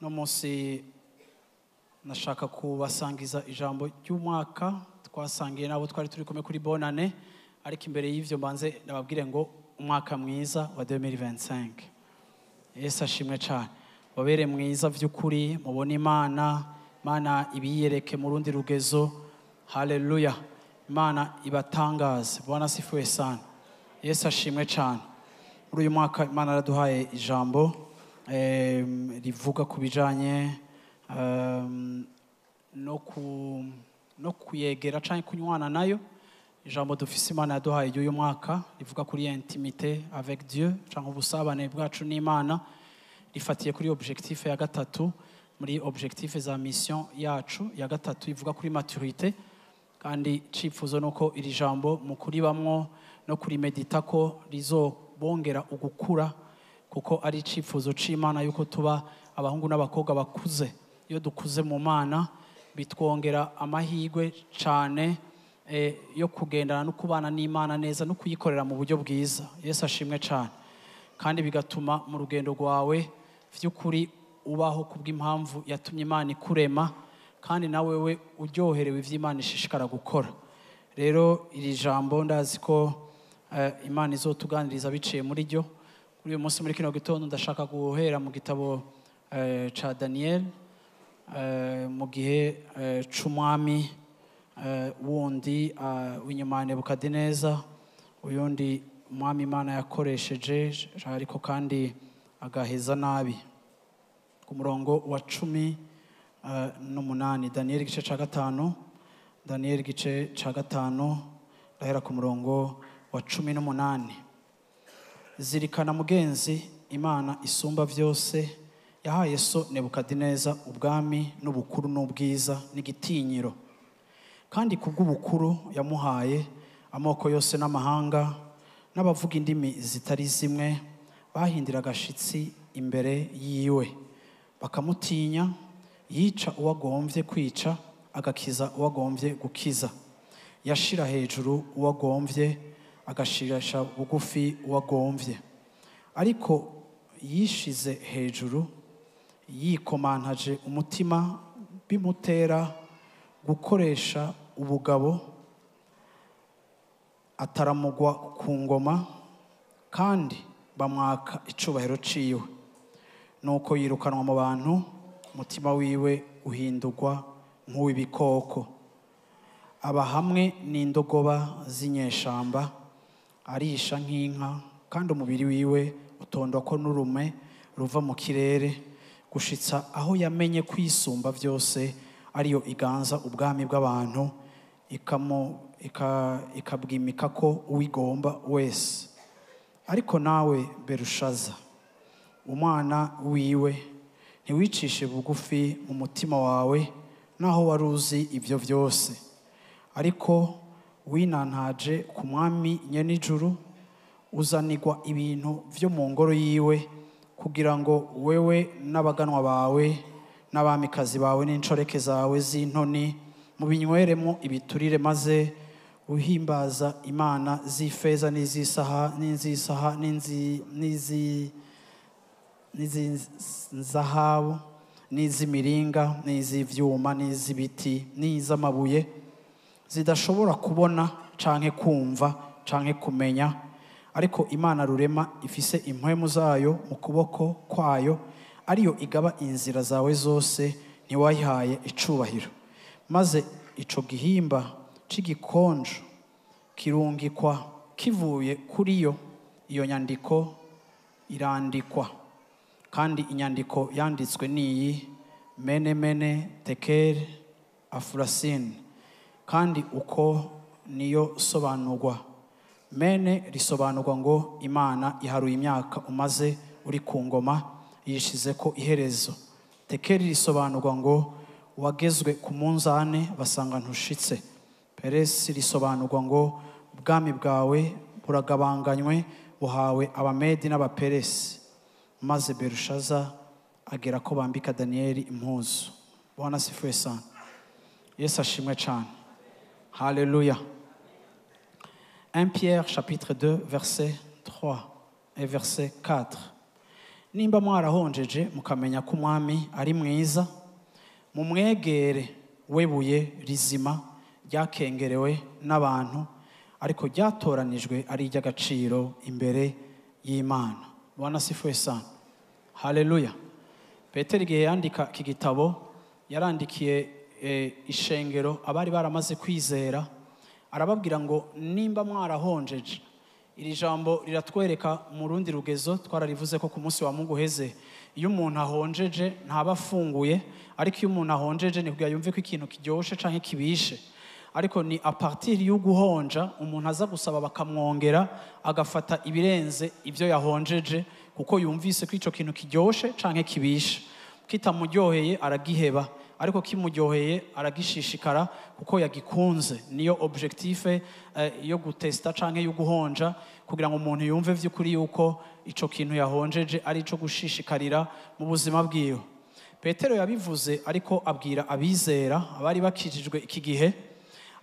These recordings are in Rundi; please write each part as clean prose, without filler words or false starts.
No munsi nashaka kubasangiza ijambo ry'umwaka twasangiye nabo twari turi kumwe kuri bonane, ariko imbere y'ivyo mbanze nababwire ngo umwaka mwiza wa 2025. Yesu ashimwe cyane, wabere mwiza vy'ukuri, mubone Imana ibiyereke mu rundi rugezo. Haleluya, Imana ibatangaze. Bwana sifiwe sana. Yesu ashimwe cyane. Muri uyu mwaka Imana araduhaye ijambo rivuga ku bijanye no kuyegera canke kunywana nayo. Ijambo dufise Imana yaduhaye uyu mwaka rivuga kuri intimité avec Dieu, canke ubusabane bwacu n'Imana, rifatiye kuri objectif ya gatatu muri objectif za mission yacu ya gatatu ivuga kuri maturité. Kandi cifuzo nuko iri jambo mu kuri bamwo no kuri medita ko rizobongera ugukura, kuko ari cifuzo c'Imana yuko tuba abahungu n'abakobwa bakuze. Iyo dukuze mu Mana bitwongera amahirwe cyane yo kugendana no kubana n'Imana neza no kuyikorera mu buryo bwiza. Yesu ashimwe cyane. Kandi bigatuma mu rugendo rwawe vy'ukuri ubaho kubw'impamvu yatumye Imana ikurema, kandi nawe we uryoherewe ivy'Imana ishishikara gukora. Rero iri jambo ndazi ko Imana izotuganiriza biciye muri ryo. Kuri uyu munsi muri kino gitondo ndashaka guhera mu gitabo ca Daniel, mu gihe c'umwami wundi w'inyuma Nebukadineza, uyundi umwami Imana yakoresheje ariko kandi agaheza nabi. Ku murongo wa 18, Daniel igice ca 5, Daniel igice ca 5 ndahera ku murongo wa 18. Zirikana mugenzi, Imana isumba vyose yahaye so Nebukadineza ubwami n'ubukuru n'ubwiza n'igitinyiro. Kandi kubw'ubukuru yamuhaye amoko yose n'amahanga n'abavuga indimi zitari zimwe bahindira agashitsi imbere yiwe, bakamutinya. Yica uwagomvye kwica, agakiza uwagomvye gukiza. Yashira hejuru uwagomvye, agashirisha bugufi uwagomvye. Ariko yishize hejuru, yikomantaje umutima, bimutera gukoresha ubugabo, ataramugwa ku ngoma, kandi bamwaka icubahiro ciwe. Nuko yirukanwa mu bantu, umutima wiwe uhindurwa nk'uw'ibikoko. Aba hamwe n'indogoba z'inyeshamba, arisha nk'inka, kandi umubiri wiwe utondwako n'urume ruva mu kirere, gushitsa aho yamenye kwisumba vyose ariyo iganza ubwami bw'abantu, ikabwimika ko uwigomba wese. Ariko nawe Berushaza, umwana wiwe, ntiwicishe bugufi mu mutima wawe, naho waruzi ivyo vyose. Ariko winantaje ku mwami nyenijuru, uzanirwa ibintu vyo mu ngoro yiwe, kugira ngo wewe n'abaganwa bawe n'abamikazi bawe n'incoreke zawe z'intoni mubinyweremo ibiturire, maze uhimbaza imana z'ifeza n'iz'inzahabu n'iz'imiringa n'iz'ivyuma n'iz'ibiti n'iz'amabuye, zidashobora kubona canke kumva canke kumenya. Ariko Imana rurema ifise impwemu zayo mu kuboko kwayo, ariyo igaba inzira zawe zose, ntiwayihaye icubahiro. Maze ico gihimba c'igikonjo kirungikwa kivuye kuri yo. Iyo nyandiko irandikwa, kandi inyandiko yanditswe niyi: mene mene tekel afurasin. Kandi uko niyo sobanurwa. Mene risobanurwa ngo Imana iharuye imyaka umaze uri ku ngoma, yishizeko iherezo. Tekeri risobanurwa ngo wagezwe ku munzane, basanga ntushitse. Peresi risobanurwa ngo ubwami bwawe buragabanganywe, buhawe abamedi n'abaperesi. Maze Berushaza agera ko bambika Danieli impuzu. Bwana sifiwe sana. Yesu ashimwe cyane. Haleluya. 1 Pierre chapitre 2 verset 3 et verset 4. nimba mwarahonjeje mukamenya ko umwami ari mwiza, mumwegere webuye rizima ryakengerewe n'abantu ariko ryatoranijwe ari iry'agaciro imbere y'Imana. Bwana sifiwe sana. Haleluya. Petero igihe yandika iki gitabo yarandikiye ishengero abari baramaze kwizera, arababwira ngo nimba mwarahonjeje. Iri jambo riratwereka mu rundi rugezo twararivuze ko ku munsi wa Mungu heze, iyo umuntu ahonjeje ntaba afunguye, ariko iyo umuntu ahonjeje ni kugira yumve ko ikintu kiryoshe canke kibishe. Ariko ni a partir yo guhonja umuntu aza gusaba bakamwongera agafata ibirenze ivyo yahonjeje, kuko yumvise ko ico kintu kiryoshe canke kibishe. Kitamuryoheye aragiheba, ariko kimuryoheye aragishishikara kuko yagikunze. Niyo objective yo gutesta canke yo guhonja, kugira ngo umuntu yumve vy'ukuri yuko ico kintu yahonjeje ari ico gushishikarira mu buzima bwiwe. Petero yabivuze ariko abwira abizera abari bakijijwe iki gihe,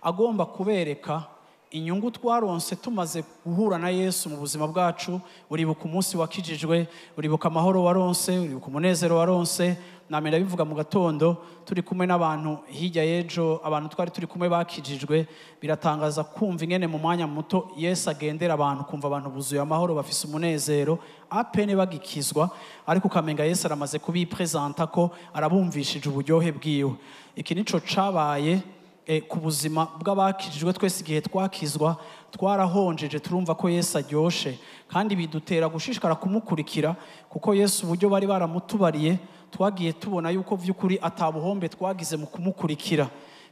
agomba kubereka inyungu twaronse tumaze guhura na Yesu mu buzima bwacu. Uribuka umunsi wakijijwe, uribuka amahoro waronse, uribuka umunezero waronse. Namenda bivuga mu gatondo turi kumwe n'abantu hirya y'ejo, abantu twari turi kumwe bakijijwe. Biratangaza kumva ingene mu mwanya muto Yesu agendera abantu, kumva abantu buzuye amahoro, bafise umunezero, apene bagikizwa, ariko ukamenga Yesu aramaze kubipresenta ko arabumvishije uburyohe bwiwe. Iki nico cabaye ku buzima bw'abakijijwe. Twese igihe twakizwa twarahonjeje, turumva ko Yesu aryoshe, kandi bidutera gushishikara kumukurikira, kuko Yesu uburyo bari baramutubariye twagiye tubona yuko vy'ukuri atabuhombe twagize mu kumukurikira.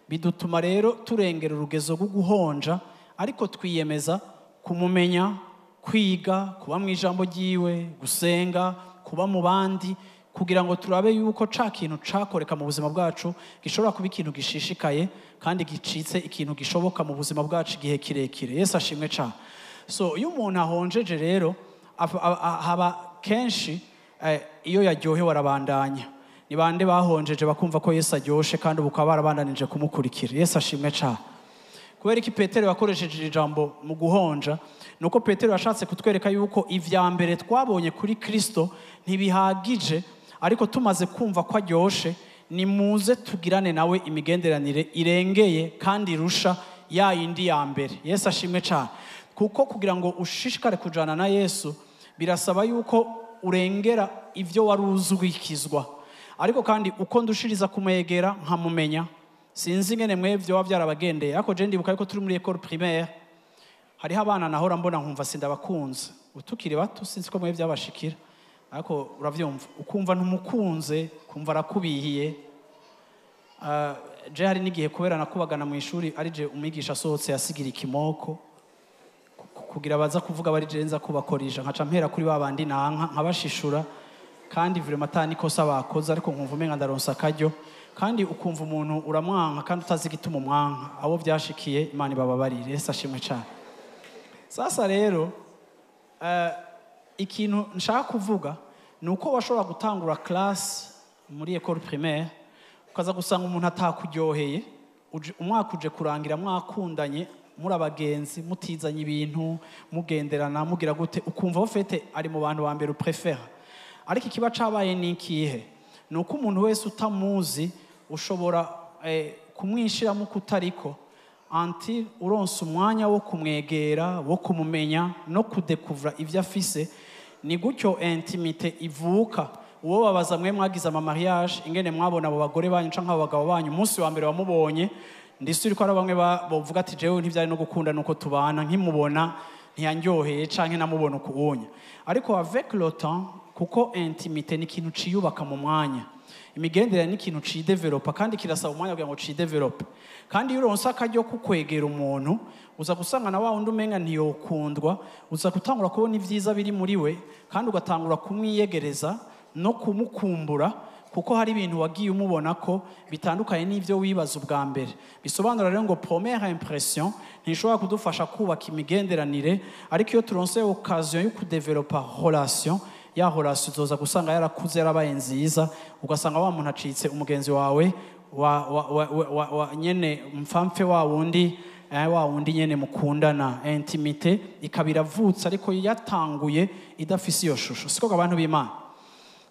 Bidutuma rero turengera urugezo rwo guhonja, ariko twiyemeza kumumenya, kwiga, kuba mu ijambo ryiwe, gusenga, kuba mu bandi, kugira ngo turabe yuko ca kintu cakoreka mu buzima bwacu gishobora kuba ikintu gishishikaye kandi gicitse, ikintu gishoboka mu buzima bwacu igihe kirekire. Yesu ashimwe cyane. So iyo umuntu ahonjeje rero haba kenshi iyo yaryohewe arabandanya. Ni bande bahonjeje bakumva ko Yesu aryoshe kandi bukaba barabandanije kumukurikira. Yesu ashimwe cyane. Kubera iki Petero yakoresheje ijambo mu guhonja, nuko Petero yashatse kutwereka yuko ivya mbere twabonye kuri Kristo ntibihagije, ariko tumaze kumva ko aryoshe, ni muze tugirane nawe imigenderanire irengeye kandi irusha ya yindi ya mbere. Yesu ashimwe cyane. Kuko kugira ngo ushishikare kujana na Yesu birasaba yuko urengera ivyo wari uzwikizwa, ariko kandi uko ndushiriza kumwegera nkamumenya. Sinzi ingene mwebwe byo byarabagendeye, ariko je ndibuka yuko turi muri école primaire, hariho abana nahora mbona nkumva sindabakunze. Utukiri bato sinzi ko mwebwe byabashikira, ariko uravyumva ukumva ntumukunze, kumva arakubihiye. Je hari n'igihe kubera nakubagana mu ishuri ari je umwigisha asohotse yasigira ikimoko kugira baza kuvuga bari je nza kubakorisha, nkaca mpera kuri babandi nanka nkabashishura, kandi vraiment atani kosa bakoze, ariko nkumva umenga ndaronsa akaryo, kandi ukumva umuntu uramwanka kandi utazi gituma umwanka. Abo byashikiye Imana ibababarire. Yesu ashimwe cyane. Sasa rero ikintu nshaka kuvuga nuko washobora gutangura class muri école primaire ukaza gusanga umuntu atakuryoheye, umwaka uje kurangira mwakundanye, muri abagenzi, mutizanye ibintu, mugenderana, mugira gute, ukumva ofete ari mu bantu ba mbere uprefera. Ariko ikiba cabaye ni ikihe? Nuko umuntu wese utamuzi ushobora kumwishiramo kutariko, anti uronse umwanya wo kumwegera, wo kumumenya no kudekuvura ivyo afise. Ni gutyo intimite ivuka. Uwo babaza mwe mwagize ama mariage ingene mwabona abo bagore banyu canke abo bagabo banyu umunsi wa mbere wamubonye, ndisuri ko ari bamwe bavuga ati jewe ntivyari no gukunda nuko tubana, nkimubona ntiyanyoheye canke namubona ukuwonya. Ariko avec le temps, kuko intimite ni ikintu ciyubaka mu mwanya, imigenderanire ni ikintu cidevelopa, kandi kirasaba umwanya kugira ngo cidevelope. Kandi iyo uronse akaryo kukwegera umuntu, uza gusanga na wa wundi umenga ntiyokundwa, uza gutangura kubona ivyiza biri muri we, kandi ugatangura kumwiyegereza no kumukumbura, kuko hari ibintu wagiye umubona ko bitandukanye n'ivyo wibaza ubwa mbere. Bisobanura rero ngo première impression ntishobora kudufasha kubaka imigenderanire, ariko iyo turonse occasion yo kudevelopa relation, ya relation uzoza gusanga yarakuze yarabaye nziza, ugasanga wa muntu acitse umugenzi wawe wa nyene mfamfe wa wundi nyene mukundana. Intimite ikabira vutsa ariko yatanguye idafise iyo shusho. Siko abantu b'Imana.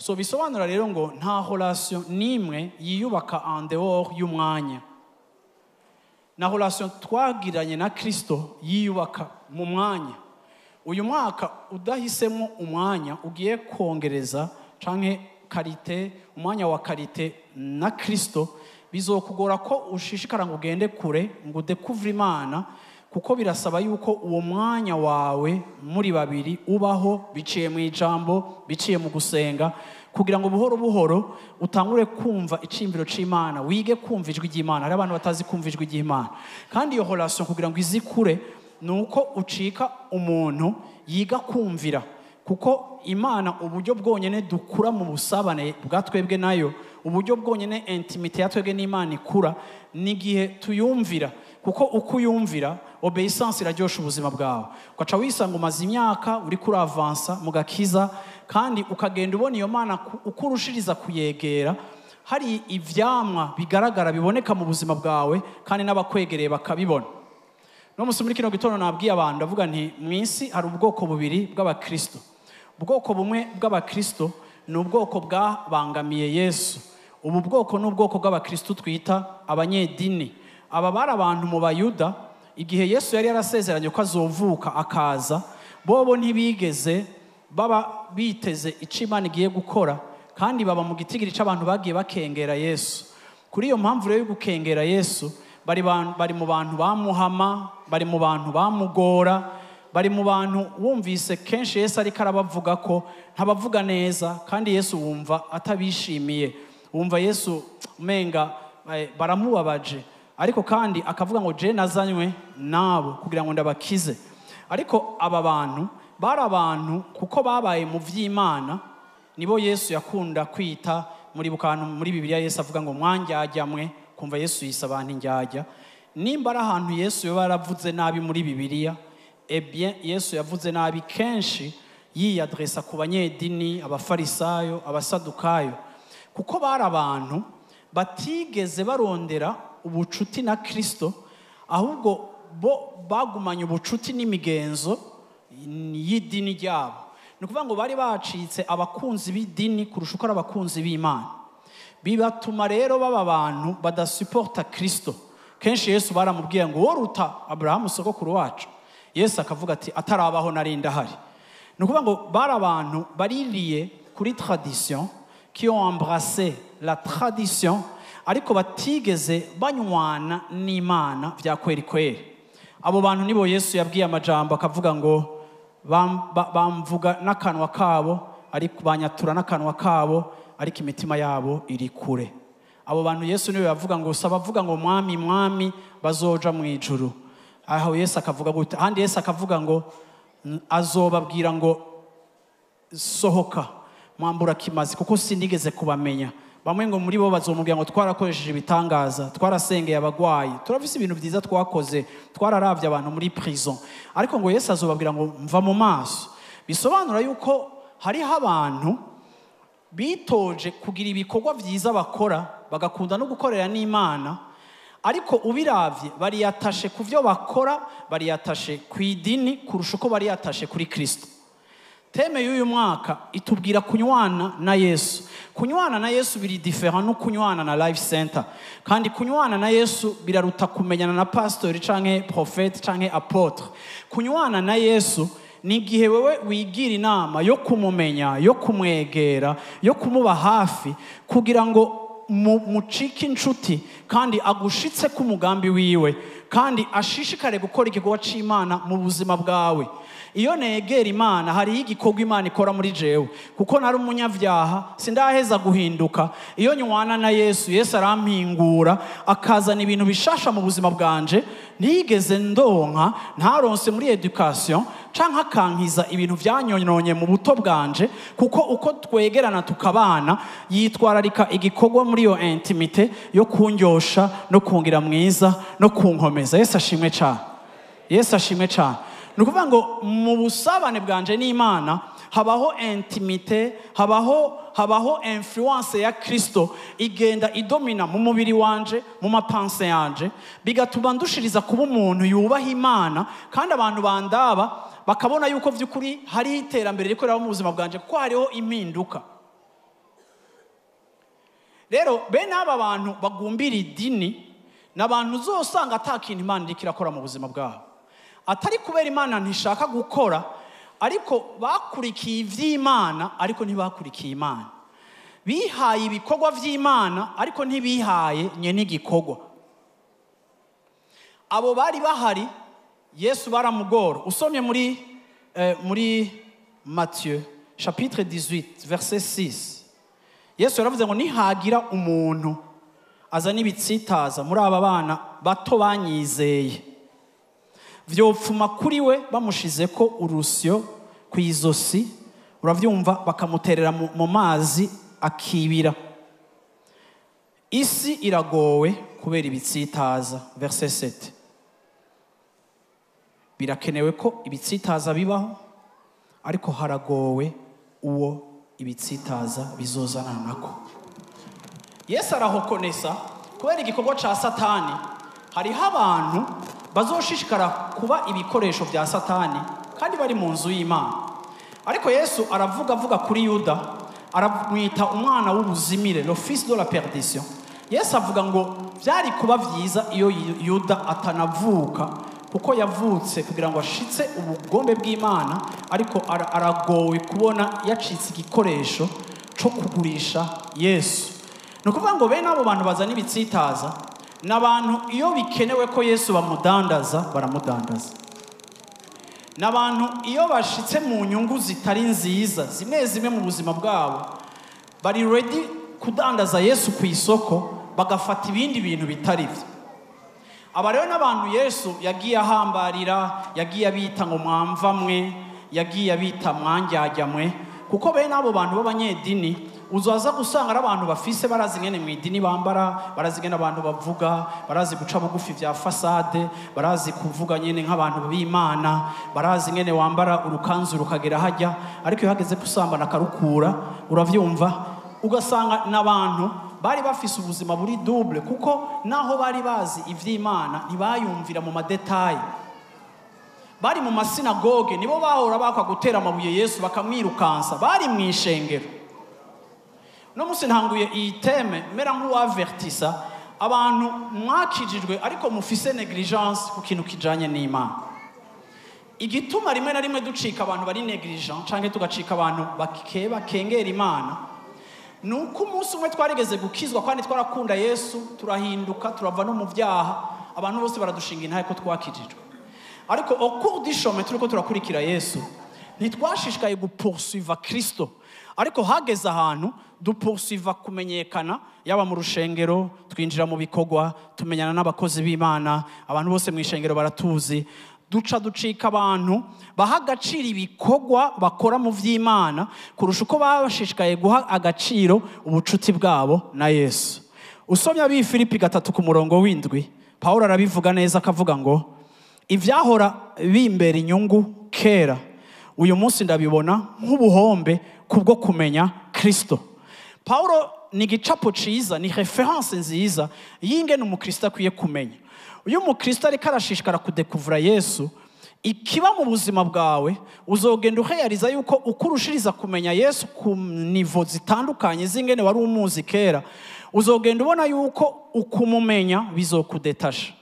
so bisobanura rero ngo nta relation nimwe yiyubaka en dehors y'umwanya. Na relation twagiranye na Kristo yiyubaka mu mwanya. Uyu mwaka udahisemo umwanya ugiye kongereza canke karite, umwanya wa karite na Kristo, bizokugora ko ushishikara ngo ugende kure ngo udekuvre Imana, kuko birasaba yuko uwo mwanya wawe muri babiri ubaho biciye mu ijambo, biciye mu gusenga, kugira ngo buhoro buhoro utangure kumva icimbiro c'Imana, wige kumva ijwi ry'Imana. Hari abantu batazi kumva ijwi ry'Imana, kandi iyo relation kugira ngo izikure nuko ucika umuntu yiga kumvira, kuko Imana uburyo bwonyene dukura mu busabane bwa twebwe nayo, uburyo bwonyene intimite ya twebwe n'Imana ikura nigihe tuyumvira, kuko uko uyumvira obedience iraryosha ubuzima bwawe, ugaca wisanga umaze imyaka uri kuri avansa mu gakiza, kandi ukagenda ubona iyo Mana uko urushiriza kuyegera, hari ivyamwa bigaragara biboneka mu buzima bwawe, kandi n'abakwegereye bakabibona. No musi muri kino gitondo nabwiye abantu ndavuga nti mwisi hari ubwoko bubiri bw'abakristo. Ubwoko bumwe bw'abakristo ni ubwoko bwabangamiye Yesu. Ubu bwoko ni ubwoko bw'abakristo twita abanyedini. Aba bari abantu mu Bayuda igihe Yesu yari yarasezeranye ko azovuka akaza, bobo ntibigeze baba biteze ico Imana igiye gukora, kandi baba mu gitigiri c'abantu bagiye bakengera Yesu. Kuri iyo mpamvu rero yo gukengera Yesu, bari mu bantu bamuhama, bari mu bantu bamugora, bari mu bantu wumvise kenshi Yesu ariko arabavuga ko ntabavuga neza, kandi Yesu wumva atabishimiye, wumva Yesu umenga baramubabaje, ariko kandi akavuga ngo je nazanywe nabo kugira ngo ndabakize. Ariko aba bantu bari abantu kuko babaye mu vy'Imana, nibo Yesu yakunda kwita muri Bibiliya. Yesu avuga ngo mwanjyajyamwe, kumva Yesu yisa abantu injyajya. Nimba ari ahantu Yesu yoba yaravuze nabi muri Bibiliya, bien Yesu yavuze nabi kenshi yiyadresa ku banyedini, abafarisayo, abasadukayo, kuko bari abantu batigeze barondera ubucuti na Kristo, ahubwo bo bagumanye ubucuti n'imigenzo y'idini ryabo. Ni ukuvuga ngo bari bacitse abakunzi b'idini kurusha uko ari abakunzi b'Imana. Bibatuma rero baba abantu badasuporta Kristo. Kenshi Yesu baramubwiye ngo woruta Abrahamu sogokuru wacu. Yesu akavuga ati atarabaho nari ndahari. Ni ukuvuga ngo bari abantu baririye kuri tradition, qui ont embrassé la tradition, ariko batigeze banywana n'Imana vya kweri kweri. Abo bantu nibo Yesu yabwiye amajambo akavuga ngo bamvuga n'akanwa kabo, ariko banyatura n'akanwa kabo, ariko imitima yabo iri kure. Abo bantu Yesu niwe yavuga ngo sabavuga ngo mwami mwami bazoja mu ijuru. Aho Yesu akavuga gute? Handi Yesu akavuga ngo azobabwira ngo sohoka mwambura kimazi, kuko sinigeze kubamenya. Bamwe ngo muri bo bazomubwira ngo twarakoresheje ibitangaza, twarasengeye abagwayi, turavise ibintu byiza twakoze, twararavye abantu muri prison, ariko ngo Yesu azobabwira ngo mva mu maso. Bisobanura yuko hariho abantu bitoje kugira ibikorwa vyiza bakora, bagakunda no gukorera n'Imana, ariko ubiravye bariyatashe ku vyo bakora, bariyatashe ku idini kurusha uko bariyatashe kuri Kristo. Teme y'uyu mwaka itubwira kunywana na Yesu. Kunywana na Yesu biri different no kunywana na Life Center. Kandi kunywana na Yesu biraruta kumenyana na pastor canke prophète canke apôtre. Kunywana na Yesu ni igihe wewe wigira inama yo kumumenya, yo kumwegera, yo kumuba hafi, kugira ngo mucike inshuti, kandi agushitse ku mugambi wiwe, kandi ashishikare gukora igikorwa c'Imana mu buzima bwawe. Iyo negera Imana hari igikorwa Imana ikora muri jewe, kuko nari umunyavyaha sindaheza guhinduka. Iyo nywana na Yesu, Yesu arampingura akazana ibintu bishasha mu buzima bwanje ntigeze ndonka, ntaronse muri education canke akankiza ibintu vyanyononye mu buto bwanje, kuko uko twegerana tukabana yitwararika igikorwa muri yo intimite yo kunjosha no kungira mwiza no kunkomeza. Yesu ashimwe cyane. Yesu ashimwe cyane. Nukuvuga ngo mu busabane bwanje n'Imana habaho intimite, habaho influence ya Kristo igenda idomina mu mubiri wanje, mu mapanse yanje, bigatuma ndushiriza kuba umuntu yubaha Imana, kandi abantu bandaba bakabona yuko vy'ukuri hari iterambere rikorera mu buzima bwanje, kuko hariho impinduka. rero bene aba bantu bagumbira idini n'abantu uzosanga atakintu Imana iriko irakora mu buzima bwabo, atari kubera Imana ntishaka gukora, ariko bakurikiye ivy'Imana ariko ntibakurikiye Imana, bihaye ibikorwa vy'Imana ariko ntibihaye nyene igikorwa. Abo bari bahari Yesu baramugora. Usomye muri Matthieu chapitre 18 verset 6, Yesu yaravuze ngo nihagira umuntu azana ibitsitaza muri aba bana bato banyizeye, vyopfuma kuri we bamushizeko urusyo kwizosi, uravyumva, bakamuterera mu mazi akibira. Isi iragowe kubera ibitsitaza. Verset 7, birakenewe ko ibitsitaza bibaho, ariko haragowe uwo ibitsitaza bizozana nako. Yesu arahokonesa kubera igikorwa ca Satani hariho abantu bazoshishikara kuba ibikoresho vya Satani kandi bari mu nzu y'Imana. Ariko Yesu aravuga kuri Yuda, aramwita umwana w'ubuzimire, le fils de la perdition. Yesu avuga ngo vyari kuba vyiza iyo Yuda atanavuka, kuko yavutse kugira ngo ashitse ubugombe bw'Imana, ariko aragowe kubona yacitse igikoresho co kugurisha Yesu. Nukuvuga ngo bene abo bantu bazana ibitsitaza n'abantu iyo bikenewe ko Yesu bamudandaza baramudandaza, n'abantu iyo bashitse mu nyungu zitari nziza zimwe mu buzima bwabo bari ready kudandaza Yesu ku isoko, bagafata ibindi bintu bitari byo. Aba rero n'abantu Yesu yagiye ahambarira, yagiye abita ngo mwamvamwe, yagiye abita mwanjyajyamwe, kuko bene abo bantu b'abanyedini uzaza gusanga ari abantu bafise barazi ngene mu idini bambara, barazi ngene abantu bavuga, barazi guca bugufi vya fasade, barazi kuvuga nyene nk'abantu b'Imana, barazi ngene wambara urukanzu rukagera hajya, ariko iyo hageze kusambana akarukura, uravyumva, ugasanga n'abantu bari bafise ubuzima buri double, kuko naho bari bazi ivy'Imana ntibayumvira mu madetaye. Bari mu masinagoge nibo bahora bakwa gutera amabuye Yesu bakamwirukansa, bari mw'ishengero. No musi ntanguye iteme mera nk'uwavertisa abantu mwakijijwe ariko mufise negligence ku kintu kijanye n'Imana. Igituma rimwe na rimwe ducika abantu bari negligent canke tugacika abantu bakengera Imana, nuko umunsi umwe twarigeze gukizwa kandi twarakunda Yesu, turahinduka, turava no mu vyaha, abantu bose baradushinga intahe ko twakijijwe. Ariko au cours du chemin turiko turakurikira Yesu, ntitwashishikaye gupoursuivre Kristo, ariko hageze ahantu dupoursuivre kumenyekana, yaba mu rushengero, twinjira mu bikorwa, tumenyana n'abakozi b'Imana, abantu bose mu ishengero baratuzi, ducika abantu baha agaciro ibikorwa bakora mu vy'Imana kurusha uko babashishikaye guha agaciro ubucuti bwabo na Yesu. Usomye abi Filipi 3:7, Paulo arabivuga neza akavuga ngo ivyahora bimbera inyungu kera, uyu munsi ndabibona nk'ubuhombe kubwo kumenya Kristo. Paulo ni igicapo ciza, ni reference nziza y'ingene umukristo akwiye kumenya. Uyu mukristo ariko arashishikara kudekuvura Yesu, ikiba mu buzima bwawe uzogenda urealiza yuko ukurushiriza kumenya Yesu ku nivo zitandukanye z'ingene wari umuzi kera, uzogenda ubona yuko ukumumenya bizokudetasha.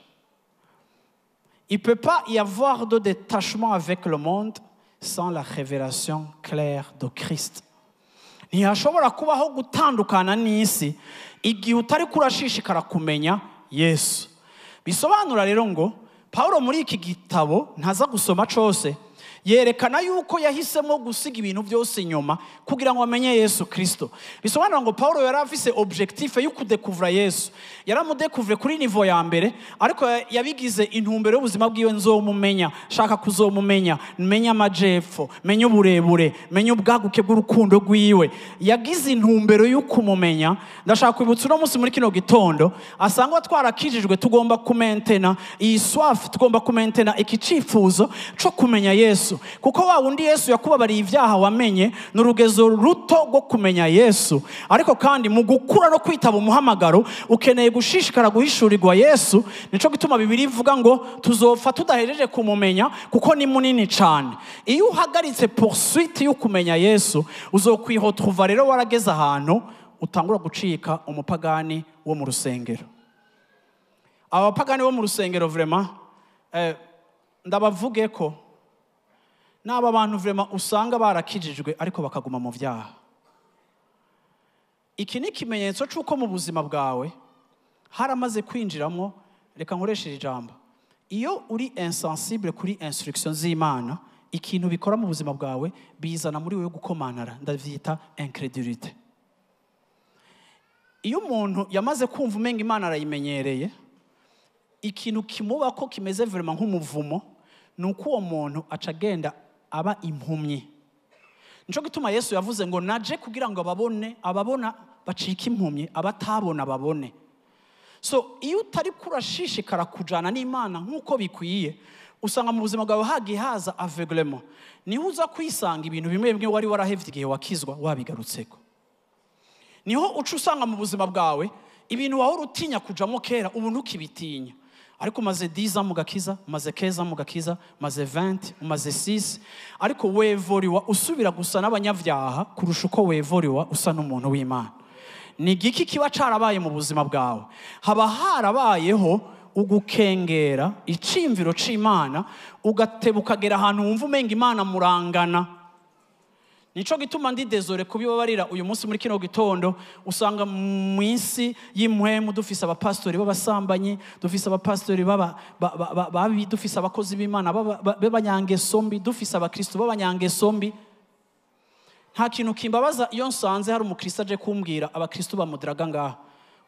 Il peut pas y avoir de détachement avec le monde sans la révélation claire de Christ. Ntihashobora kubaho gutandukana n'isi igihe utari kurashishikara kumenya Yesu. Bisobanura rero ngo Paulo muri iki gitabo ntaza gusoma cose, yerekana yuko yahisemo gusiga ibintu byose inyuma kugira ngo amenye Yesu Kristo. Bisobanura ngo Paulo yari afise objectif yo kudekuvura Yesu. Yaramudekuvure kuri niveau ya mbere, ariko yabigize intumbero y'ubuzima bwiwe, nzomumenya, shaka kuzomumenya, menya amajepfo, menya uburebure, menya ubwaguke bw'urukundo rwiwe. Yagize intumbero yo kumumenya. Ndashaka kwibutsa uno munsi muri kino gitondo asangwa twarakijijwe, tugomba kumentena iyi soif, tugomba kumentena ikicifuzo cyo kumenya Yesu, kuko wa wundi Yesu yakubabariye ivyaha wamenye n'urugezo ruto rwo kumenya Yesu. Ariko kandi mu gukura no kwitaba umuhamagaro ukeneye gushishikara guhishurirwa Yesu. Nico gituma Bibiliya ivuga ngo tuzopfa tudahejeje kumumenya kuko ni munini cyane. Iyo uhagaritse poursuite yo kumenya Yesu, uzokwihotuva rero warageze ahantu utangura gucika umupagani wo mu rusengero. Abapagani bo mu rusengero vraiment ndabavuge ko n'aba bantu vraiment usanga barakijijwe ariko bakaguma mu vyaha. Iki ni ikimenyetso cy'uko mu buzima bwawe haramaze kwinjiramo, reka nkoresheje ijambo, iyo uri insensible kuri instruction z'Imana, ikintu bikora mu buzima bwawe bizana muri wewe gukomanara, ndavyita incredulité. Iyo umuntu yamaze kumva umenga Imana arayimenyereye, ikintu kimuba ko kimeze vraiment nk'umuvumo, nuko uwo muntu acagenda aba impumyi. Nico gituma Yesu yavuze ngo naje kugira ngo ababona bacika impumyi, abatabona babone. So iyo utari kurashishikara kujana n'Imana nk'uko bikwiye, usanga mu buzima bwawe hagiye haza aveuglement. Niho uza kwisanga ibintu bimwe bimwe wari warahevye igihe wakizwa wabigarutseko. Niho uca usanga mu buzima bwawe ibintu wahora utinya kujamo kera ubu ntukibitinya. Ariko maze 10 ans mu gakiza, maze 15 ans mu gakiza, maze 20, maze 6, ariko wevoriwa usubira gusa n'abanyavyaha kurusha uko wevoriwa usa n'umuntu w'Imana. Ni igiki kiba carabaye mu buzima bwawe? Haba harabayeho ugukengera icimviro c'Imana, ugatebukagera ahantu wumva umenga Imana murangana. Nico gituma ndi désolé kubibabarira uyu munsi muri kino gitondo usanga mu isi y'imwemu dufise abapastori b'abasambanyi, dufise abapastori babi, dufise abakozi b'Imana b'abanyangesombi, dufise abakristo b'abanyangesombi. Nta kintu kimbabaza iyo nsanze hari umukristo aje kumbwira abakristo bamudiraga ngaha.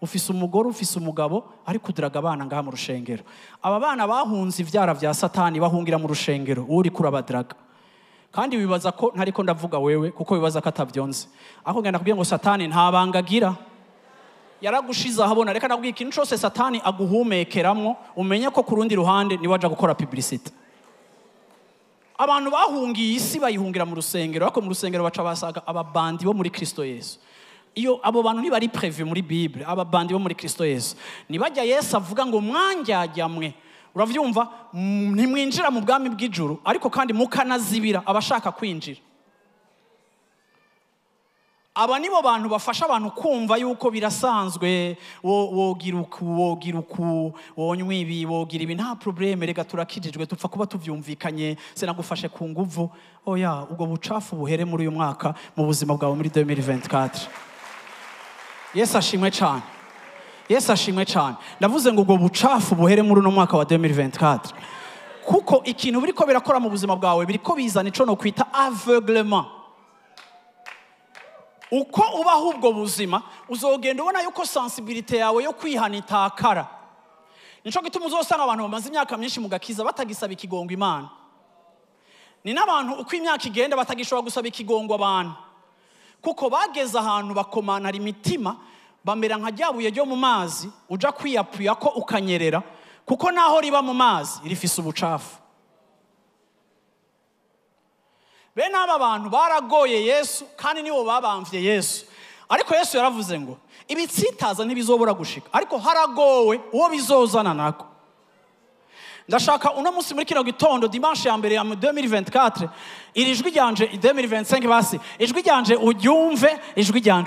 Ufise umugore, ufise umugabo, ari kudiraga abana ngaha mu rushengero. Aba bana bahunze ivyara vya Satani bahungira mu rushengero, uri kurabadiraga. Kandi wibaza ko ntariko ndavuga wewe kuko wibaza ko atavyonze. Aho ngenda kubwiye ngo Satani ntabangagira. Yaragushiza habona, reka nabwiye ikintu cyose Satani aguhumekeramwo, umenye ko kurundi ruhande ni waja gukora publicity. Abantu bahungiye isi bayihungira mu rusengero, ariko mu rusengero baca basaga ababandi bo muri Kristo Yesu. Iyo abo bantu ni bari prévu muri Bible, ababandi bo muri Kristo Yesu. Nibajya Yesu avuga ngo mwanjyajyamwe. Uravyumva, ntimwinjira mu bwami bw'ijuru, ariko kandi mukanazibira abashaka kwinjira. Aba nibo bantu bafasha abantu kumva yuko birasanzwe, wogira uku, wonywa ibi, wogira ibi, nta probleme, rega turakijijwe, tupfa kuba tuvyumvikanye, senagufashe ku nguvu. Oya, ubwo bucafu buhere muri uyu mwaka mu buzima bwawe muri 2024. Yesu ashimwe cyane. Yesu ashimwe cyane. Ndavuze ngo ubwo bucafu buhere muri uno mwaka wa 2024. Kuko ikintu biriko birakora mu buzima bwawe biriko bizana ico no kwita aveuglement. Uko ubaho ubwo buzima uzogenda ubona yuko sensibilité yawe yo kwihana itakara. Nico gituma uzosanga abantu bamaze imyaka myinshi mu gakiza batagisaba ikigongo Imana. Ni n'abantu uko imyaka igenda batagishobora gusaba ikigongo abantu. Kuko bageze ahantu bakomana imitima, bamera nka ryabuye ryo mu mazi uja kwiyapuya ko ukanyerera, kuko naho riba mu mazi rifise ubucafu. Bene aba bantu baragoye Yesu kandi nibo babamvye Yesu. Ariko Yesu yaravuze ngo ibitsitaza ntibizobora gushika, ariko haragowe uwo bizozana nako. Ndashaka uno munsi muri kino gitondo dimanche ya mbere ya 2024 irijwi ryanje 2025 basi ijwi ryanje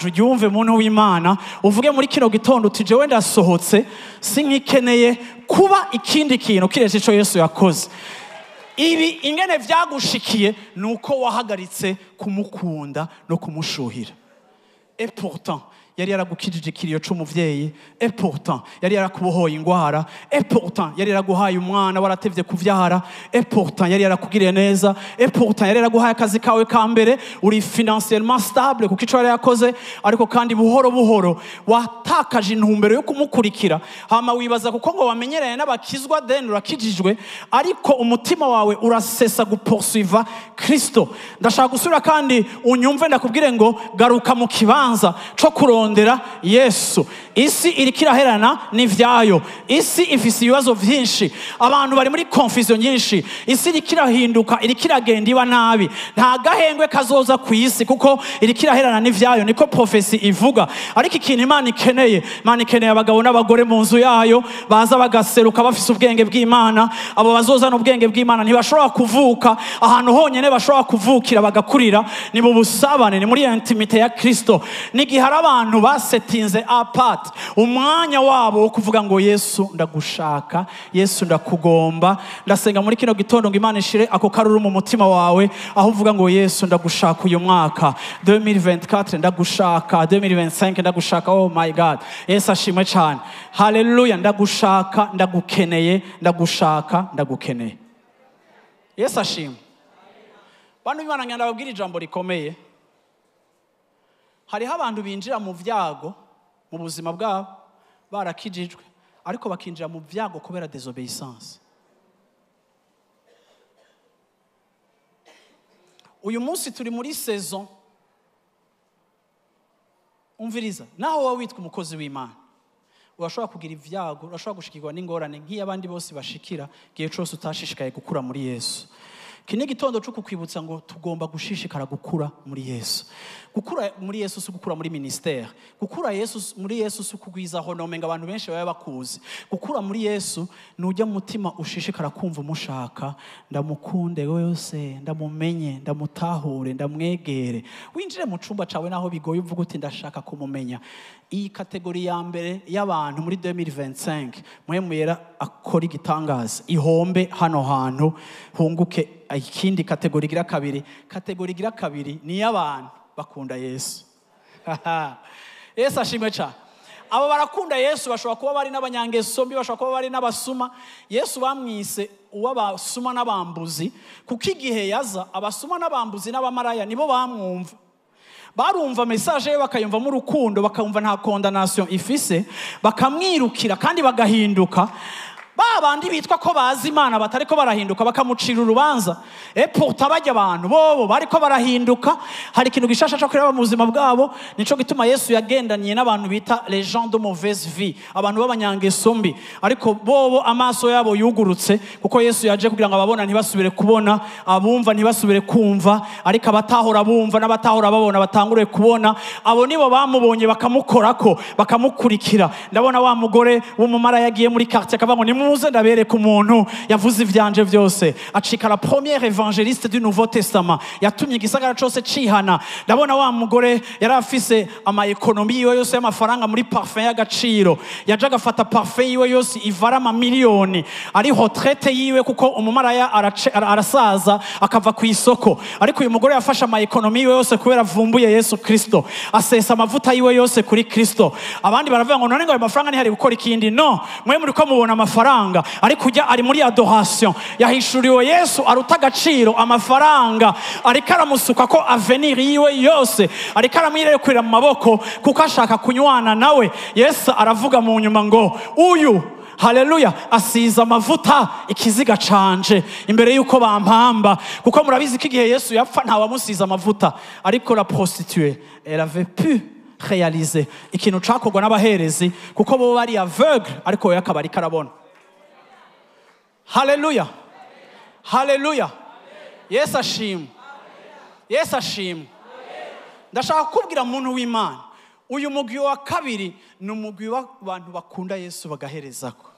uryumve muntu w'Imana, uvuge muri kino gitondo uti jewe ndasohotse sinkikeneye kuba ikindi kintu kiretse ico Yesu yakoze. Ibi ingene vyagushikiye nuko wahagaritse kumukunda no kumushuhira. Et pourtant yari yaragukijije ikiriyo c'umuvyeyi, et pourtant yari yarakubohoye ingwara, et pourtant yari yaraguhaye umwana waratevye kuvyara, et pourtant yari yarakugiriye neza, et pourtant yari yaraguhaye akazi kawe ka mbere, uri financièrement stable kuko ico yari yakoze, ariko kandi buhoro buhoro watakaje intumbero yo kumukurikira. Hama wibaza kuko ngo wamenyereye n'abakizwa then urakijijwe, ariko umutima wawe urasesa gupoursuivre Kristo. Ndashaka gusubira kandi unyumve ndakubwire ngo garuka mu kibanza co kurondera Yesu. Isi irikiraherana n'ivyayo. Isi ifise ibibazo vyinshi. Abantu bari muri confusion nyinshi. Isi irikirahinduka, irikiragenda iba nabi. Nta gahengwe kazoza ku isi kuko irikiraherana n'ivyayo, niko prophecy ivuga. Ariko ikintu Imana ikeneye abagabo n'abagore mu nzu yayo baza bagaseruka bafise ubwenge bw'Imana. Abo bazozana ubwenge bw'Imana ntibashobora kuvuka ahantu honyene, bashobora kuvukira bagakurira ni mu busabane, ni muri intimité ya Kristo. Nigihara abantu abantu basetinze apart umwanya wabo wo kuvuga ngo Yesu ndagushaka, Yesu ndakugomba. Ndasenga muri kino gitondo ngo Imana ishire ako karuru mu mutima wawe aho uvuga ngo Yesu ndagushaka uyu mwaka 2024 ndagushaka, 2025 ndagushaka. Oh my God, Yesu ashimwe cyane. Haleluya. Ndagushaka, ndagukeneye, ndagushaka, ndagukeneye. Yesu ashimwe. Bantu b'Imana ngenda babwira ijambo rikomeye. Hariho abantu binjira mu vyago mu buzima bwabo barakijijwe, ariko bakinjira mu vyago kubera désobéissance. Uyu munsi turi muri saison, umviriza, naho wowe witwa umukozi w'Imana urashobora kugira ivyago, urashobora gushikirwa n'ingorane nk'iy'abandi bose bashikira gihe cyose utashishikaye gukura muri Yesu. Kini gitondo cyo kukwibutsa ngo tugomba gushishikara gukura muri Yesu. Gukura muri Yesu si gukura muri ministère. Gukura muri Yesu si kugwiza honome ngo abantu benshi babe bakuzi. Gukura muri Yesu nujya mu mutima ushishikara kumva umushaka, ndamukunde wese, ndamumenye, ndamutahure, ndamwegere. Winjire mu cumba cawe naho bigoye uvuga uti ndashaka kumumenya. Iyi kategori ya mbere y'abantu muri 2025 muhemu yera akora igitangaza ihombe hano hantu hunguke. Ikindi kategori gira kabiri ni y'abantu bakunda Yesu. Yesu ashimwe cyane. Abo barakunda Yesu bashobora kuba bari n'abanyangeso mbi, bashobora kuba bari n'abasuma. Yesu bamwise uw'abasuma n'abambuzi kuko igihe yaza abasuma n'abambuzi n'abamaraya nibo bamwumva. Barumva message ye bakayumva mu rukundo, bakumva nta condamnation ifise, bakamwirukira kandi bagahinduka. Babandi bitwa ko bazi Imana batariko barahinduka bakamucira urubanza. Pourtant bajya abantu bobo bariko barahinduka. Hari ikintu gishasha cyo kureba mu buzima bwabo. Nico gituma Yesu yagendaniye n'abantu bita les gens de mauvaise vie, abantu b'abanyangeso mbi, ariko bobo amaso yabo yugurutse kuko Yesu yaje kugira ngo ababona ntibasubire kubona, abumva ntibasubire kumva, ariko abatahora bumva n'abatahora babona batangure kubona. Abo nibo bamubonye bakamukorako, bakamukurikira. Ndabona wa mugore w'umumara yagiye muri quartier akavuga ngo muze ndabereka umuntu yavuze ivyanje byose. Acika la première évangéliste du Nouveau Testament, yatumye igisagara cyose cihana. Ndabona wa mugore yari afise ama economy yiwe yose y'amafaranga muri parfum y'agaciro, yaje agafata parfum yiwe yose ivara ama miliyoni, ari retraite yiwe kuko umumaraya arasaza akava ku isoko. Ariko uyu mugore yafashe ama economy yiwe yose kubera vumbuye Yesu Kristo, asesa amavuta yiwe yose kuri Kristo. Abandi baravuga ngo none ngo ayo mafaranga ntihari gukora ikindi. No, mwe muri ko mubona amafaranga, ariko ujya ari muri adoration. Yahishuriwe Yesu aruta agaciro amafaranga, ariko aramusuka ko avenir yiwe yose, ariko aramwirekurira mu maboko kuko ashaka kunywana nawe. Yesu aravuga mu nyuma ngo uyu, haleluya, asiza amavuta ikiziga canje imbere yuko bampamba. Kuko murabizi ko igihe Yesu yapfa nta wamusiza amavuta, ariko la prostituée elle avait pu réaliser ikintu cyakorwa n'abaherezi kuko bo bari aveugle, ariko we akaba ariko arabona. Haleluya, haleluya. Yesu ashimwe, Yesu ashimwe. Ndashaka kubwira umuntu w'Imana, uyu mugwi wa kabiri ni umugwi w'abantu bakunda Yesu bagaherezako.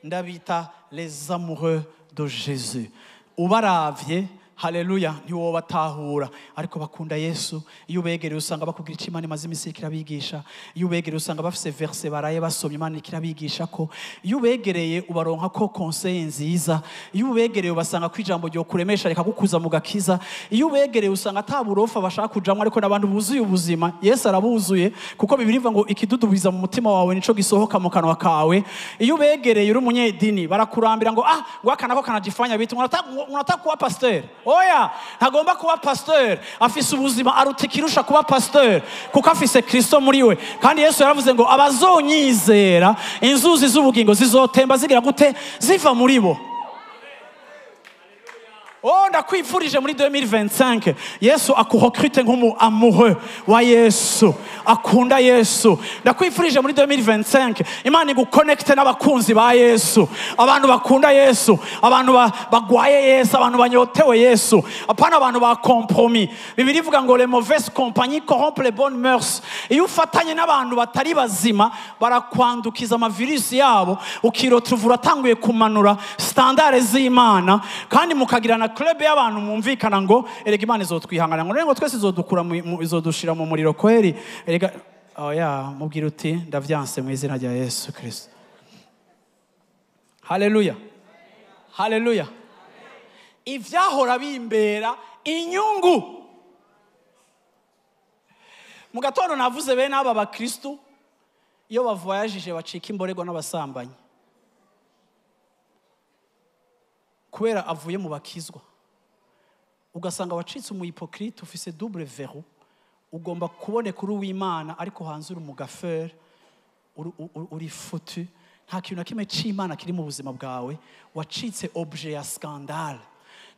Ndabita les amoureux de Jésus. Ubaravye, haleluya, ntiwo batahura, ariko bakunda Yesu. Iyo ubegereye usanga bakubwira icyo Imana imaze iminsi kirabigisha. Iyo ubegereye usanga bafise verse baraye basomye Imana kirabigisha ko. Iyo ubegereye ubaronka ko conseil nziza. Iyo ubegereye ubasanga ku ijambo ryo kuremesha reka gukuza mu gakiza. Iyo ubegereye usanga ataburofa bashaka kujamwe, ariko n'abantu buzuye ubuzima. Yesu arabuzuye kuko Bibiliya ivuga ngo ikidudubiza mu mutima wawe nico gisohoka mu kanwa kawe. Iyo ubegereye uri umunyedini barakurambira ngo ngo akanako kanajifanya bitu unataka kuwa pasteur. Oya, ntagomba kuba pasteur, afise ubuzima arutikirusha kuba pasteur kuko afise Kristo muri we. Kandi Yesu yaravuze ngo abazonyizera inzuzi z'ubugingo zizotemba zigira gute ziva muri bo. Oh, ndakwifurije muri 2025 Yesu akurecrute nk'umu amoureux wa Yesu, akunda Yesu. Ndakwifurije muri 2025 Imana iguconnecte n'abakunzi ba Yesu, abantu bakunda Yesu, abantu bagwaye Yesu, abantu banyotewe Yesu, apana abantu ba compromis. Bibiliya ivuga ngo les mauvaises compagnies corrompent les bonnes mœurs. Iyo ufatanye n'abantu batari bazima barakwandukiza amavirus yabo, ukirotuvura atanguye kumanura standard z'Imana, kandi mukagirana club y'abantu mumvikana ngo erega Imana izotwihangana ngo twese izodukura izodushira mu muriro kweri. Erega oya mubwira uti ndavyanse mu izina rya Yesu Kristo. Haleluya, haleluya. Ivyahora bimbera inyungu. Mu gatondo navuze bene aba bakristo iyo bavoyajije bacika imborego n'abasambanyi kubera avuye mu bakizwa. Ugasanga wacitse umuhipokrite ufise double verrou, ugomba kuboneka uri uw'Imana ariko hanze uri umugafere, uri foutu. Nta kintu na kimwe c'Imana kiri mu buzima bwawe, wacitse objet ya scandale.